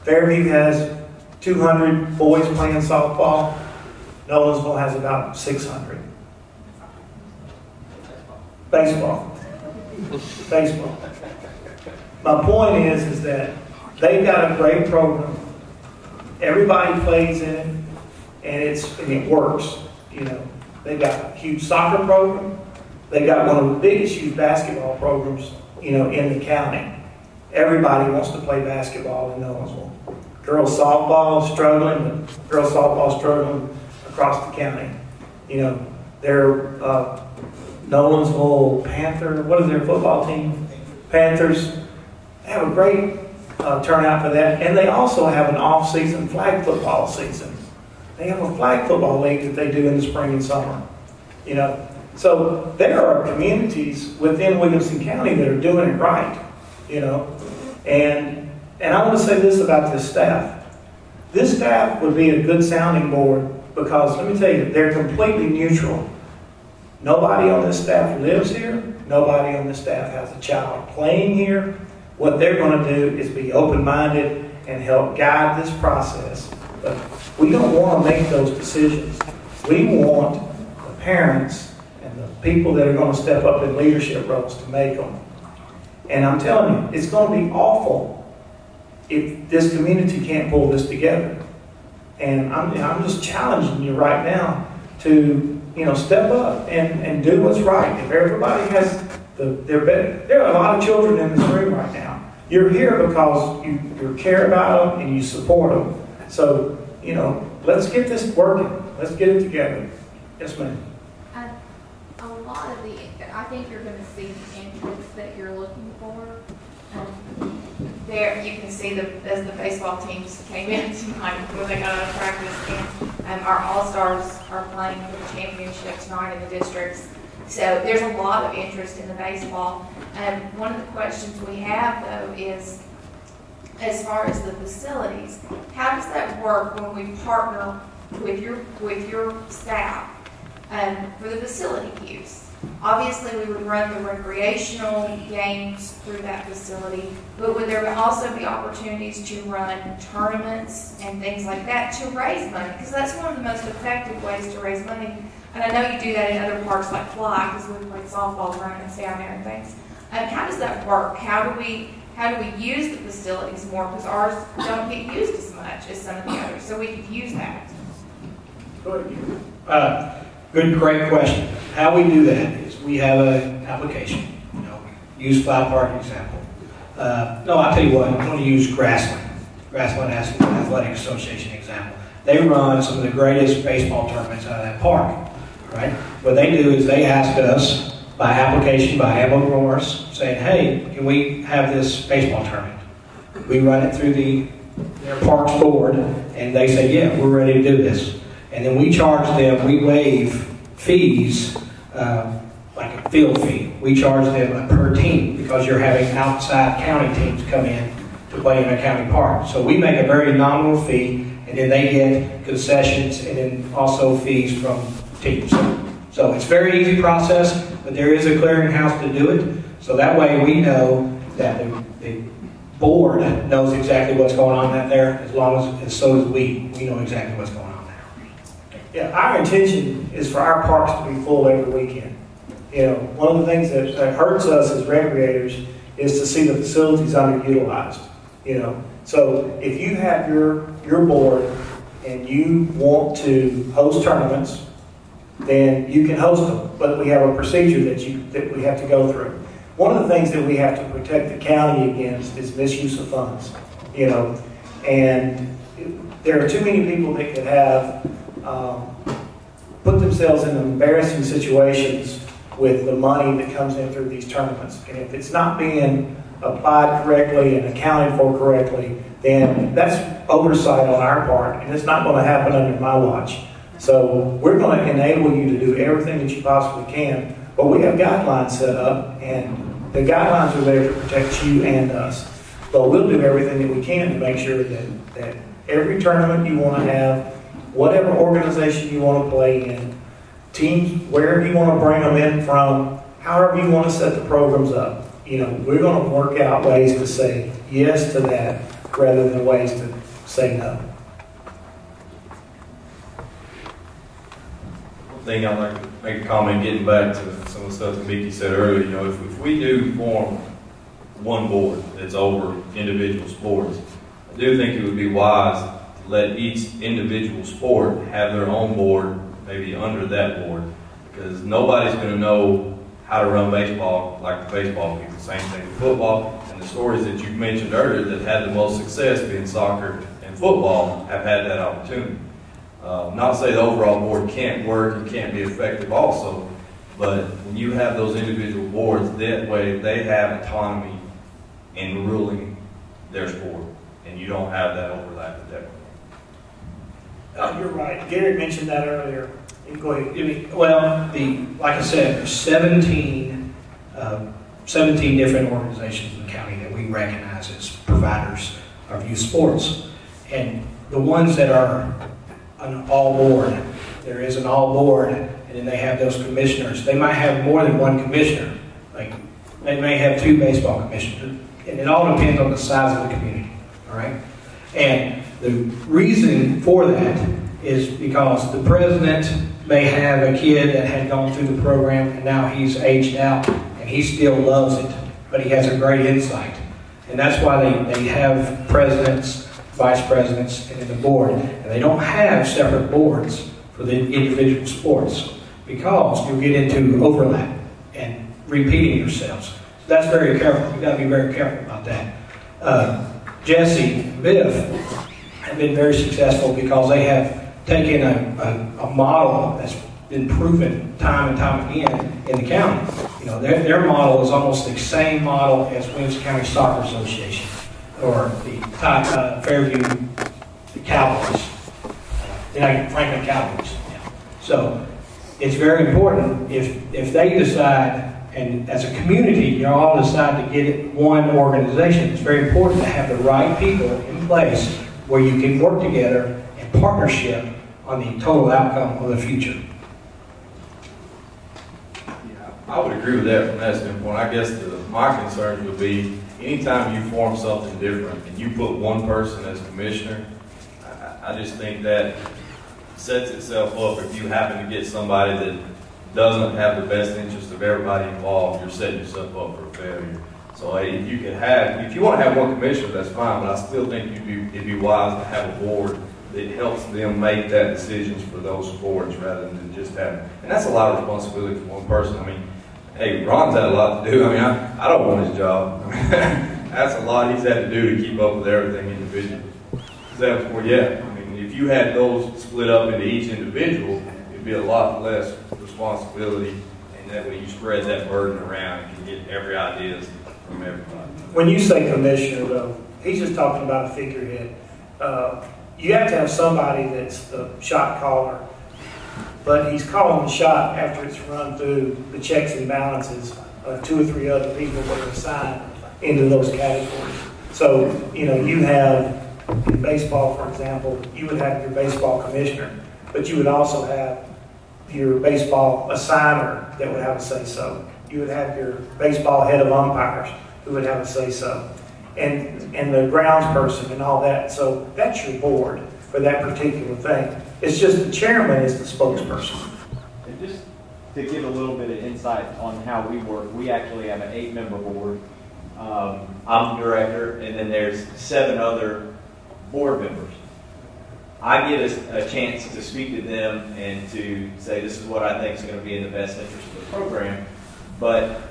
Speaker 1: Fairview has 200 boys playing softball. Nolensville has about 600. Baseball. My point is that they've got a great program. Everybody plays in it, and it works. You know, they've got a huge soccer program. They got one of the biggest youth basketball programs, you know, in the county. Everybody wants to play basketball in Nolensville. Girls softball is struggling, but girls softball is struggling across the county. You know, they're Nolensville Panther. What is their football team? Panthers. They have a great turnout for that, and they also have an off-season flag football season. They have a flag football league that they do in the spring and summer. You know. So there are communities within Williamson County that are doing it right, you know. And I want to say this about this staff. This staff would be a good sounding board because, let me tell you, they're completely neutral. Nobody on this staff lives here. Nobody on this staff has a child playing here. What they're going to do is be open-minded and help guide this process But we don't want to make those decisions. We want the parents and the people that are going to step up in leadership roles to make them. And I'm telling you, it's going to be awful if this community can't pull this together. And I'm just challenging you right now to, step up and do what's right. If everybody has there are a lot of children in this room right now. You're here because you care about them and you support them. So, let's get this working. Let's get it together. Yes, ma'am.
Speaker 11: A lot of I think you're going to see the interest that you're looking for.
Speaker 4: There, you can see as the baseball teams came in tonight when they got out of practice, and our all-stars are playing for the championship tonight in the districts. So there's a lot of interest in the baseball. One of the questions we have, though, is as far as the facilities, how does that work when we partner with your staff for the facility use? Obviously, we would run the recreational games through that facility, but would there also be opportunities to run tournaments and things like that to raise money? Because that's one of the most effective ways to raise money. And I know you do that in other parks like Fly, because we play softball tournaments down there and things. How does that work? How do we use the facilities more? Because ours don't get used as much as some of the others, so we could use that.
Speaker 1: Go ahead.
Speaker 3: Great question. How we do that is we have an application. Use Fly Park example. No, I'll tell you what. I'm going to use Grassland. Grassland Athletic Association example. They run some of the greatest baseball tournaments out of that park. Right? What they do is they ask us by application, by ambulance, saying, "Hey, can we have this baseball tournament?" We run it through their parks board, and they say, "Yeah, we're ready to do this." And then we charge them. We waive fees, like a field fee. We charge them per team because you're having outside county teams come in to play in a county park. So we make a very nominal fee, and then they get concessions and then also fees from teams. So it's a very easy process, but there is a clearinghouse to do it. So that way we know that the board knows exactly what's going on out there, as so as we know exactly what's going on there.
Speaker 1: Yeah, our intention is for our parks to be full every weekend. One of the things that hurts us as recreators is to see the facilities underutilized. So if you have your board and you want to host tournaments, then you can host them. But we have a procedure that we have to go through. One of the things that we have to protect the county against is misuse of funds. And there are too many people that could have put themselves in embarrassing situations with the money that comes in through these tournaments. And if it's not being applied correctly and accounted for correctly, then that's oversight on our part, and it's not going to happen under my watch. So we're going to enable you to do everything that you possibly can, but we have guidelines set up, and the guidelines are there to protect you and us. But we'll do everything that we can to make sure that every tournament you want to have, whatever organization you want to play in, teams, wherever you want to bring them in from, however you want to set the programs up, we're going to work out ways to say yes to that rather than ways to say no.
Speaker 22: Thing I'd like to make a comment getting back to some of the stuff that Mickey said earlier. If we do form one board that's over individual sports, I do think it would be wise to let each individual sport have their own board, maybe under that board, because nobody's going to know how to run baseball like the baseball people. The same thing with football, and the stories that you mentioned earlier that had the most success being soccer and football have had that opportunity. Not to say the overall board can't work and can't be effective also, but when you have those individual boards, that way they have autonomy in ruling their sport, and you don't have that overlap at that point.
Speaker 1: You're right. Gary mentioned that earlier. Go ahead.
Speaker 3: Well, like I said, there's 17 different organizations in the county that we recognize as providers of youth sports, and the ones that are an all board. There is an all board, and then they have those commissioners. They might have more than one commissioner. Like they may have 2 baseball commissioners, and it all depends on the size of the community. All right, and The reason for that is because the president may have a kid that had gone through the program and now he's aged out and he still loves it, but he has a great insight. And that's why they have presidents, vice presidents, and the board. And they don't have separate boards for the individual sports because you'll get into overlap and repeating yourselves. So that's very careful. You've got to be very careful about that. Jesse and Biff have been very successful because they have taken a model that's been proven time and time again in the county. You know, their model is almost the same model as Williamson County Soccer Association or the Fairview Cowboys, Franklin Cowboys. Yeah. So it's very important if they decide, and as a community, you all decide to get it one organization, it's very important to have the right people in place where you can work together in partnership on the total outcome of the future.
Speaker 22: I would agree with that from that standpoint. I guess my concerns would be anytime you form something different and you put one person as commissioner, I just think that sets itself up. If you happen to get somebody that doesn't have the best interest of everybody involved, you're setting yourself up for failure. So if you want to have one commissioner, that's fine, but I still think it'd be wise to have a board that helps them make that decisions for those sports rather than just having, and that's a lot of responsibility for one person. I mean, hey, Ron's had a lot to do. I mean, I don't want his job. I mean, that's a lot he's had to do to keep up with everything individually. I mean, if you had those split up into each individual, it'd be a lot less responsibility, and that way you spread that burden around and can get every idea from everybody.
Speaker 1: When you say commissioner, though, he's just talking about a figurehead. You have to have somebody that's the shot caller, but he's calling the shot after it's run through the checks and balances of 2 or 3 other people that are assigned into those categories. So, you know, you have in baseball, for example, you would have your baseball commissioner, but you would also have your baseball assigner that would have a say-so. You would have your baseball head of umpires who would have a say-so. And the grounds person and all that. So that's your board for that particular thing. It's just the chairman is the spokesperson.
Speaker 21: And just to give a little bit of insight on how we work, we actually have an 8-member board. I'm the director, and then there's 7 other board members. I get a chance to speak to them and to say this is what I think is going to be in the best interest of the program. But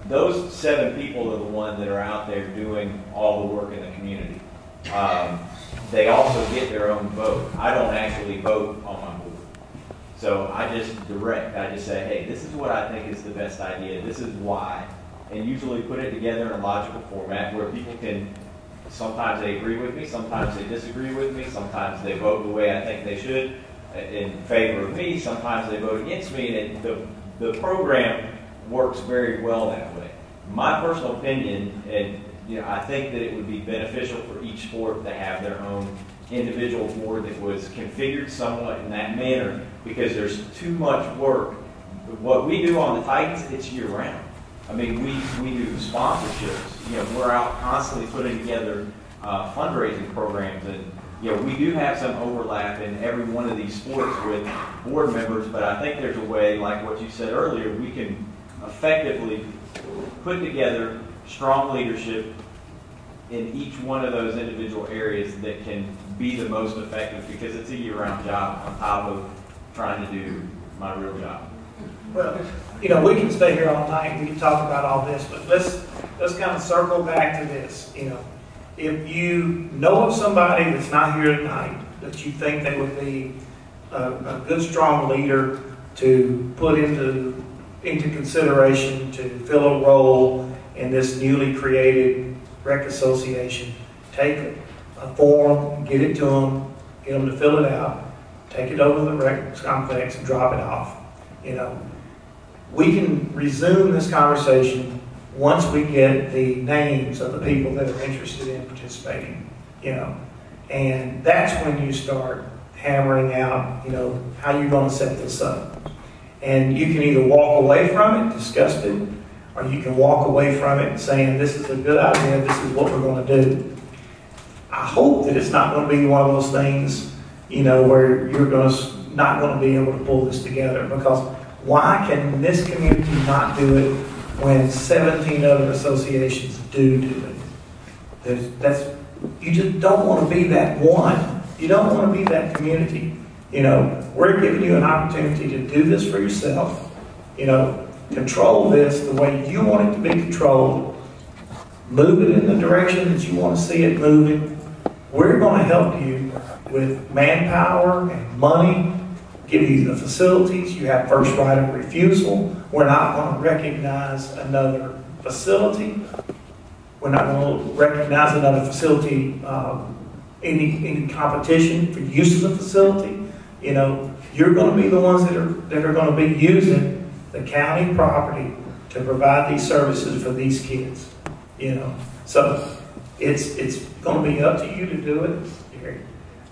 Speaker 21: those 7 people are the ones that are out there doing all the work in the community. They also get their own vote. I don't actually vote on my board. So I just direct. I just say, hey, this is what I think is the best idea. This is why. And usually put it together in a logical format where people can, sometimes they agree with me, sometimes they disagree with me, sometimes they vote the way I think they should in favor of me, sometimes they vote against me. And the program works very well that way. My personal opinion, and I think that it would be beneficial for each sport to have their own individual board that was configured somewhat in that manner, because there's too much work. What we do on the Titans, it's year round. I mean, we do sponsorships. We're out constantly putting together fundraising programs, and we do have some overlap in every one of these sports with board members. But I think there's a way, like what you said earlier, we can effectively put together strong leadership in each one of those individual areas that can be the most effective, because it's a year-round job on top of trying to do my real job.
Speaker 1: Well, we can stay here all night, we can talk about all this, but let's kind of circle back to this. If you know of somebody that's not here tonight, that you think they would be a good, strong leader to put into consideration to fill a role in this newly created rec association, take a form, get it to them, get them to fill it out, take it over to the rec complex and drop it off. We can resume this conversation once we get the names of the people that are interested in participating, and that's when you start hammering out, how you're going to set this up. And you can either walk away from it disgusted, or you can walk away from it saying, this is a good idea, this is what we're going to do. I hope that it's not going to be one of those things, where you're not going to be able to pull this together, because why can this community not do it when 17 other associations do it? You just don't want to be that one. You don't want to be that community. We're giving you an opportunity to do this for yourself. Control this the way you want it to be controlled. Move it in the direction that you want to see it moving. We're going to help you with manpower and money, give you the facilities. You have first right of refusal. We're not going to recognize another facility. We're not going to recognize another facility, any competition for use of the facility. You're going to be the ones that are going to be using the county property to provide these services for these kids. So it's going to be up to you to do it, Gary.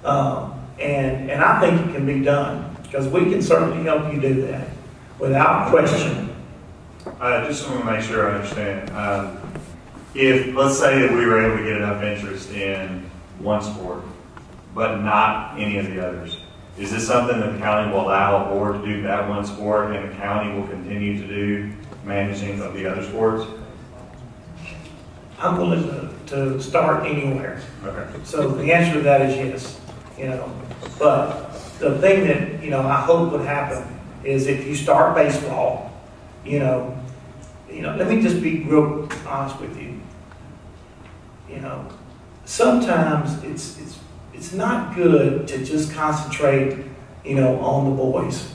Speaker 1: And I think it can be done, because we can certainly help you do that without question.
Speaker 2: I just want to make sure I understand. If, let's say that we were able to get enough interest in one sport, but not any of the others, is this something that the county will allow a board to do that one sport, and the county will continue to do managing of the other sports?
Speaker 1: I'm willing to start anywhere.
Speaker 2: Okay.
Speaker 1: So the answer to that is yes. But the thing that I hope would happen is if you start baseball, let me just be real honest with you. Sometimes it's not good to just concentrate, on the boys.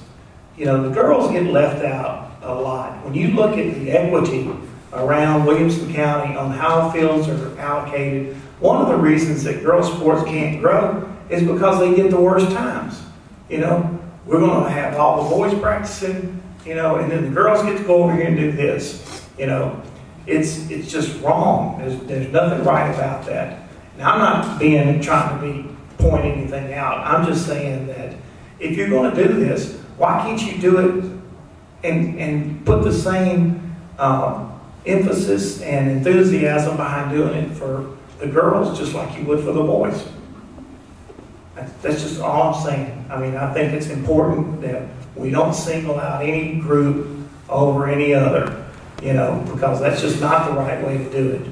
Speaker 1: The girls get left out a lot. When you look at the equity around Williamson County on how fields are allocated, one of the reasons that girls sports can't grow is because they get the worst times. We're going to have all the boys practicing, and then the girls get to go over here and do this. It's just wrong. There's nothing right about that. Now, I'm not trying to be pointing anything out. I'm just saying that if you're going to do this, why can't you do it and put the same emphasis and enthusiasm behind doing it for the girls just like you would for the boys? That's just all I'm saying. I think it's important that we don't single out any group over any other, because that's just not the right way to do it.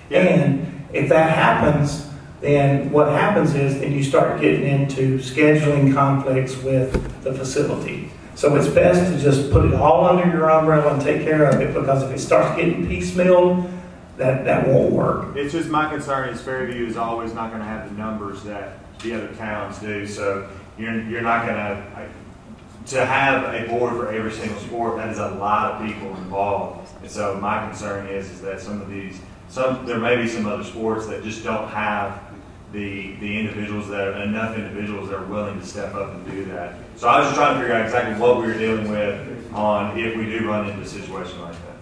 Speaker 1: Yeah. And if that happens, then what happens is then you start getting into scheduling conflicts with the facility. So it's best to just put it all under your umbrella and take care of it, because if it starts getting piecemeal, that won't work.
Speaker 6: It's just my concern is Fairview is always not going to have the numbers that the other towns do. So you're not going to have a board for every single sport. That is a lot of people involved. And so my concern is that there may be some other sports that just don't have enough individuals that are willing to step up and do that. So I was just trying to figure out exactly what we were dealing with on if we do run into a situation like that.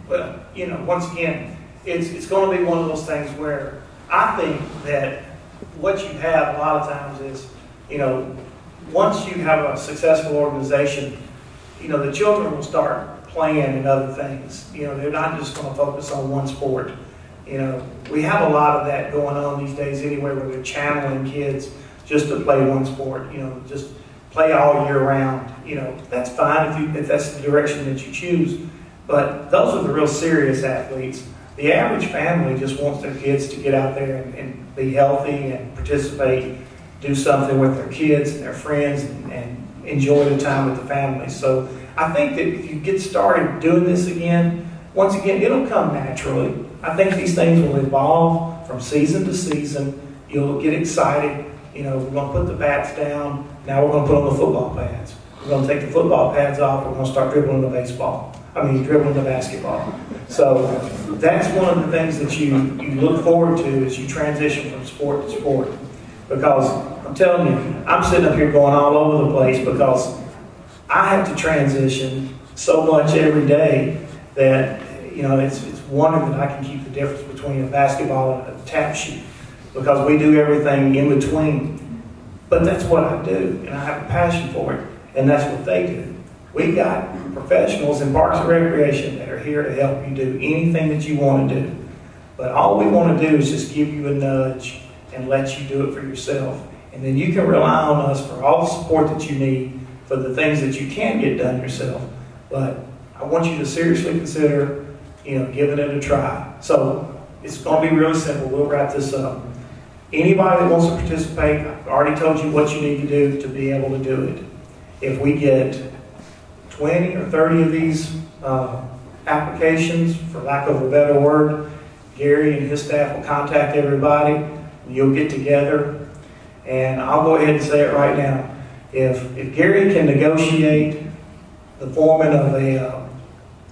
Speaker 1: Well, once again, it's going to be one of those things where I think that what you have a lot of times is, once you have a successful organization, the children will start playing in other things. They're not just going to focus on one sport. We have a lot of that going on these days anyway, where they're channeling kids just to play one sport, just play all year round. That's fine if that's the direction that you choose. But those are the real serious athletes. The average family just wants their kids to get out there and be healthy and participate, do something with their kids and their friends, and enjoy the time with the family. So I think that if you get started doing this again, once again, it'll come naturally. I think these things will evolve from season to season. You'll get excited. We're going to put the bats down. Now we're going to put on the football pads. We're going to take the football pads off. We're going to start dribbling dribbling the basketball. So that's one of the things that you look forward to as you transition from sport to sport. Because I'm telling you, I'm sitting up here going all over the place because I have to transition so much every day that, it's wonderful that I can keep the difference between a basketball and a tap shoot, because we do everything in between. But that's what I do, and I have a passion for it, and that's what they do. We got professionals in Parks and Recreation that are here to help you do anything that you want to do. But all we want to do is just give you a nudge and let you do it for yourself. And then you can rely on us for all the support that you need for the things that you can't get done yourself. But I want you to seriously consider, giving it a try. So it's going to be really simple. We'll wrap this up. Anybody that wants to participate, I've already told you what you need to do to be able to do it. If we get 20 or 30 of these applications, for lack of a better word, Gary and his staff will contact everybody, and you'll get together. And I'll go ahead and say it right now. If Gary can negotiate the forming of a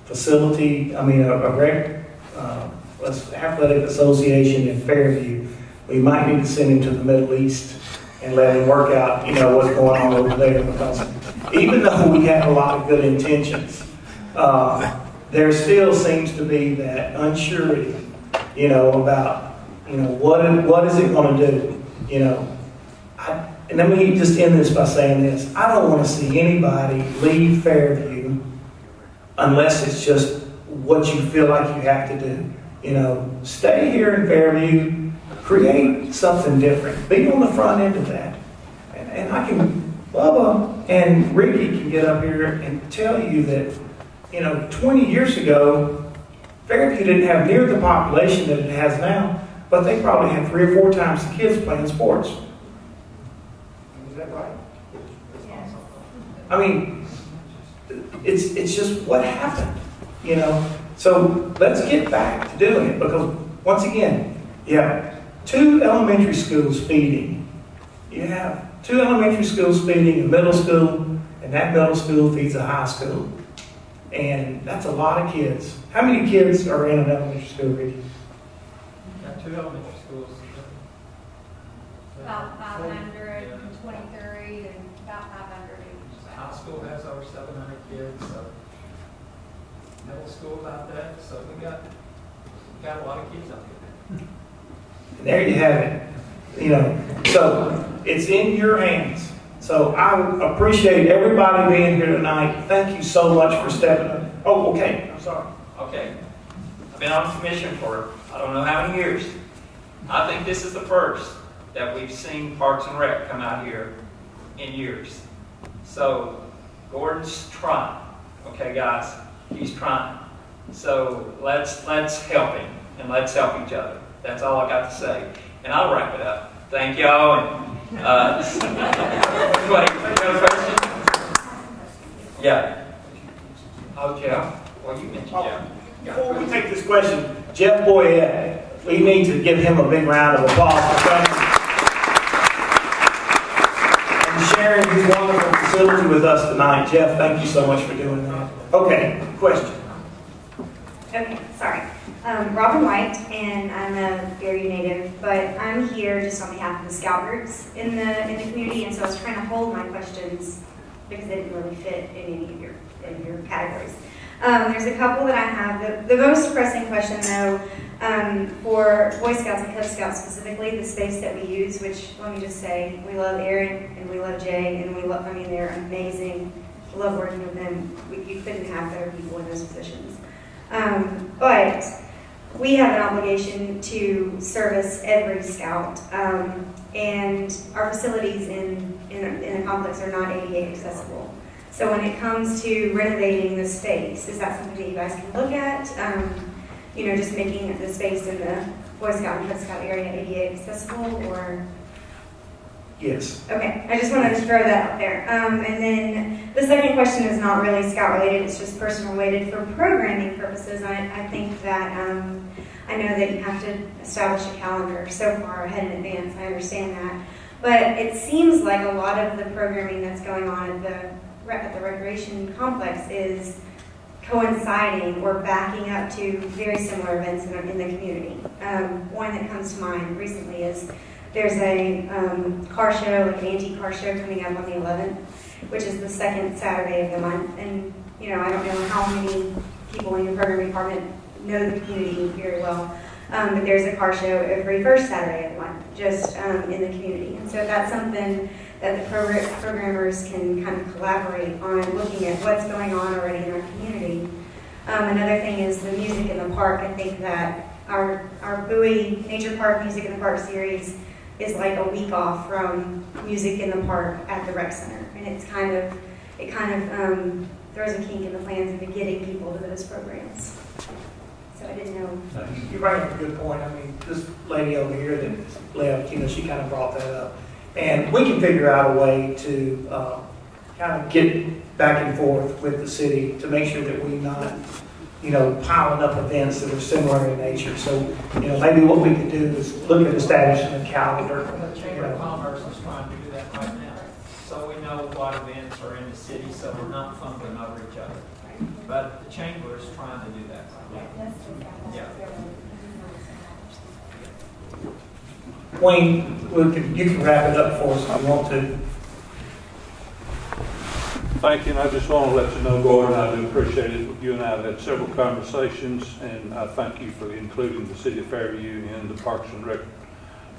Speaker 1: facility, athletic association in Fairview, we might need to send him to the Middle East and let him work out, what's going on over there. Because even though we have a lot of good intentions, there still seems to be that unsurety, about, what is it going to do, and let me just end this by saying this. I don't want to see anybody leave Fairview unless it's just what you feel like you have to do. Stay here in Fairview, create something different. Be on the front end of that. And Bubba and Ricky can get up here and tell you that, 20 years ago, Fairview didn't have near the population that it has now, but they probably had 3 or 4 times the kids playing sports. Is that right? Yes. It's just what happened, So let's get back to doing it, because once again, you have 2 elementary schools feeding. You have 2 elementary schools feeding a middle school, and that middle school feeds a high school. And that's a lot of kids. How many kids are in an elementary school, Ricky?
Speaker 12: Got 2 elementary schools.
Speaker 19: About 523 and about 500 each.
Speaker 12: High school has over 700 kids, so middle school about that. So we got a lot of kids out here.
Speaker 1: And there you have it. So it's in your hands. So I appreciate everybody being here tonight. Thank you so much for stepping up. Oh, okay. I'm sorry.
Speaker 8: Okay. I've been on commission for I don't know how many years. I think this is the first that we've seen Parks and Rec come out here in years. So Gordon's trying. Okay, guys, he's trying. So let's help him and let's help each other. That's all I got to say. And I'll wrap it up. Thank y'all. Anybody got a question? Yeah. Oh, Jeff. Well, you mentioned Jeff.
Speaker 1: Before we take this question, Jeff Boyette, we need to give him a big round of applause for coming and sharing his wonderful facility with us tonight. Jeff, thank you so much for doing that. Okay, question.
Speaker 9: Okay, sorry. Robin White, and I'm a Fairview native, but I'm here just on behalf of the scout groups in the community, and so I was trying to hold my questions because they didn't really fit in any of your categories. There's a couple that I have. The most pressing question, though, for Boy Scouts and Cub Scouts specifically, the space that we use, which, let me just say, we love Aaron, and we love Jay, and they're amazing. We love working with them. You couldn't have better people in those positions. But we have an obligation to service every scout, and our facilities in the complex are not ADA accessible. So when it comes to renovating the space, is that something that you guys can look at? Just making the space in the Boy Scout and Cub Scout area ADA accessible, or?
Speaker 1: Yes.
Speaker 9: Okay, I just wanted to throw that out there. And then the second question is not really scout related, it's just person related. For programming purposes, I think that I know that you have to establish a calendar so far ahead in advance, I understand that. But it seems like a lot of the programming that's going on at the recreation complex is coinciding or backing up to very similar events in the community. One that comes to mind recently is there's a car show, like an antique car show coming up on the 11th, which is the second Saturday of the month. And, I don't know how many people in your programming department know the community very well, but there's a car show every first Saturday of the month, just in the community. And so that's something that the programmers can kind of collaborate on, looking at what's going on already in our community. Another thing is the music in the park. I think that our Bowie Nature Park Music in the Park series is like a week off from music in the park at the rec center, and it kind of throws a kink in the plans into getting people to those programs. So I didn't know.
Speaker 1: You bring up a good point. I mean, this lady over here that left, she kind of brought that up. And we can figure out a way to kind of get back and forth with the city to make sure that we're not, piling up events that are similar in nature. So, maybe what we could do is look at establishing a calendar.
Speaker 8: The Chamber of Commerce is trying to do that right now. So we know what events are in the city, so we're not fumbling over each other. But the Chamber is trying to do that right now. Yeah.
Speaker 1: Wayne, you can wrap it up for us if you want to.
Speaker 5: Thank you, and I just want to let you know, Gordon, I do appreciate it. You and I have had several conversations, and I thank you for including the City of Fairview in the Parks and Rec.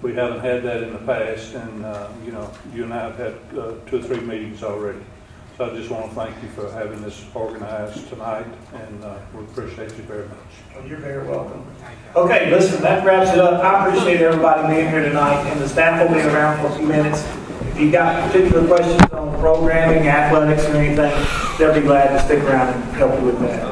Speaker 5: We haven't had that in the past, and you and I have had 2 or 3 meetings already. So I just want to thank you for having this organized tonight, and we appreciate you very much.
Speaker 1: Well, you're very welcome. Okay, listen, that wraps it up. I appreciate everybody being here tonight, and the staff will be around for a few minutes. If you've got particular questions on programming, athletics, or anything, they'll be glad to stick around and help you with that.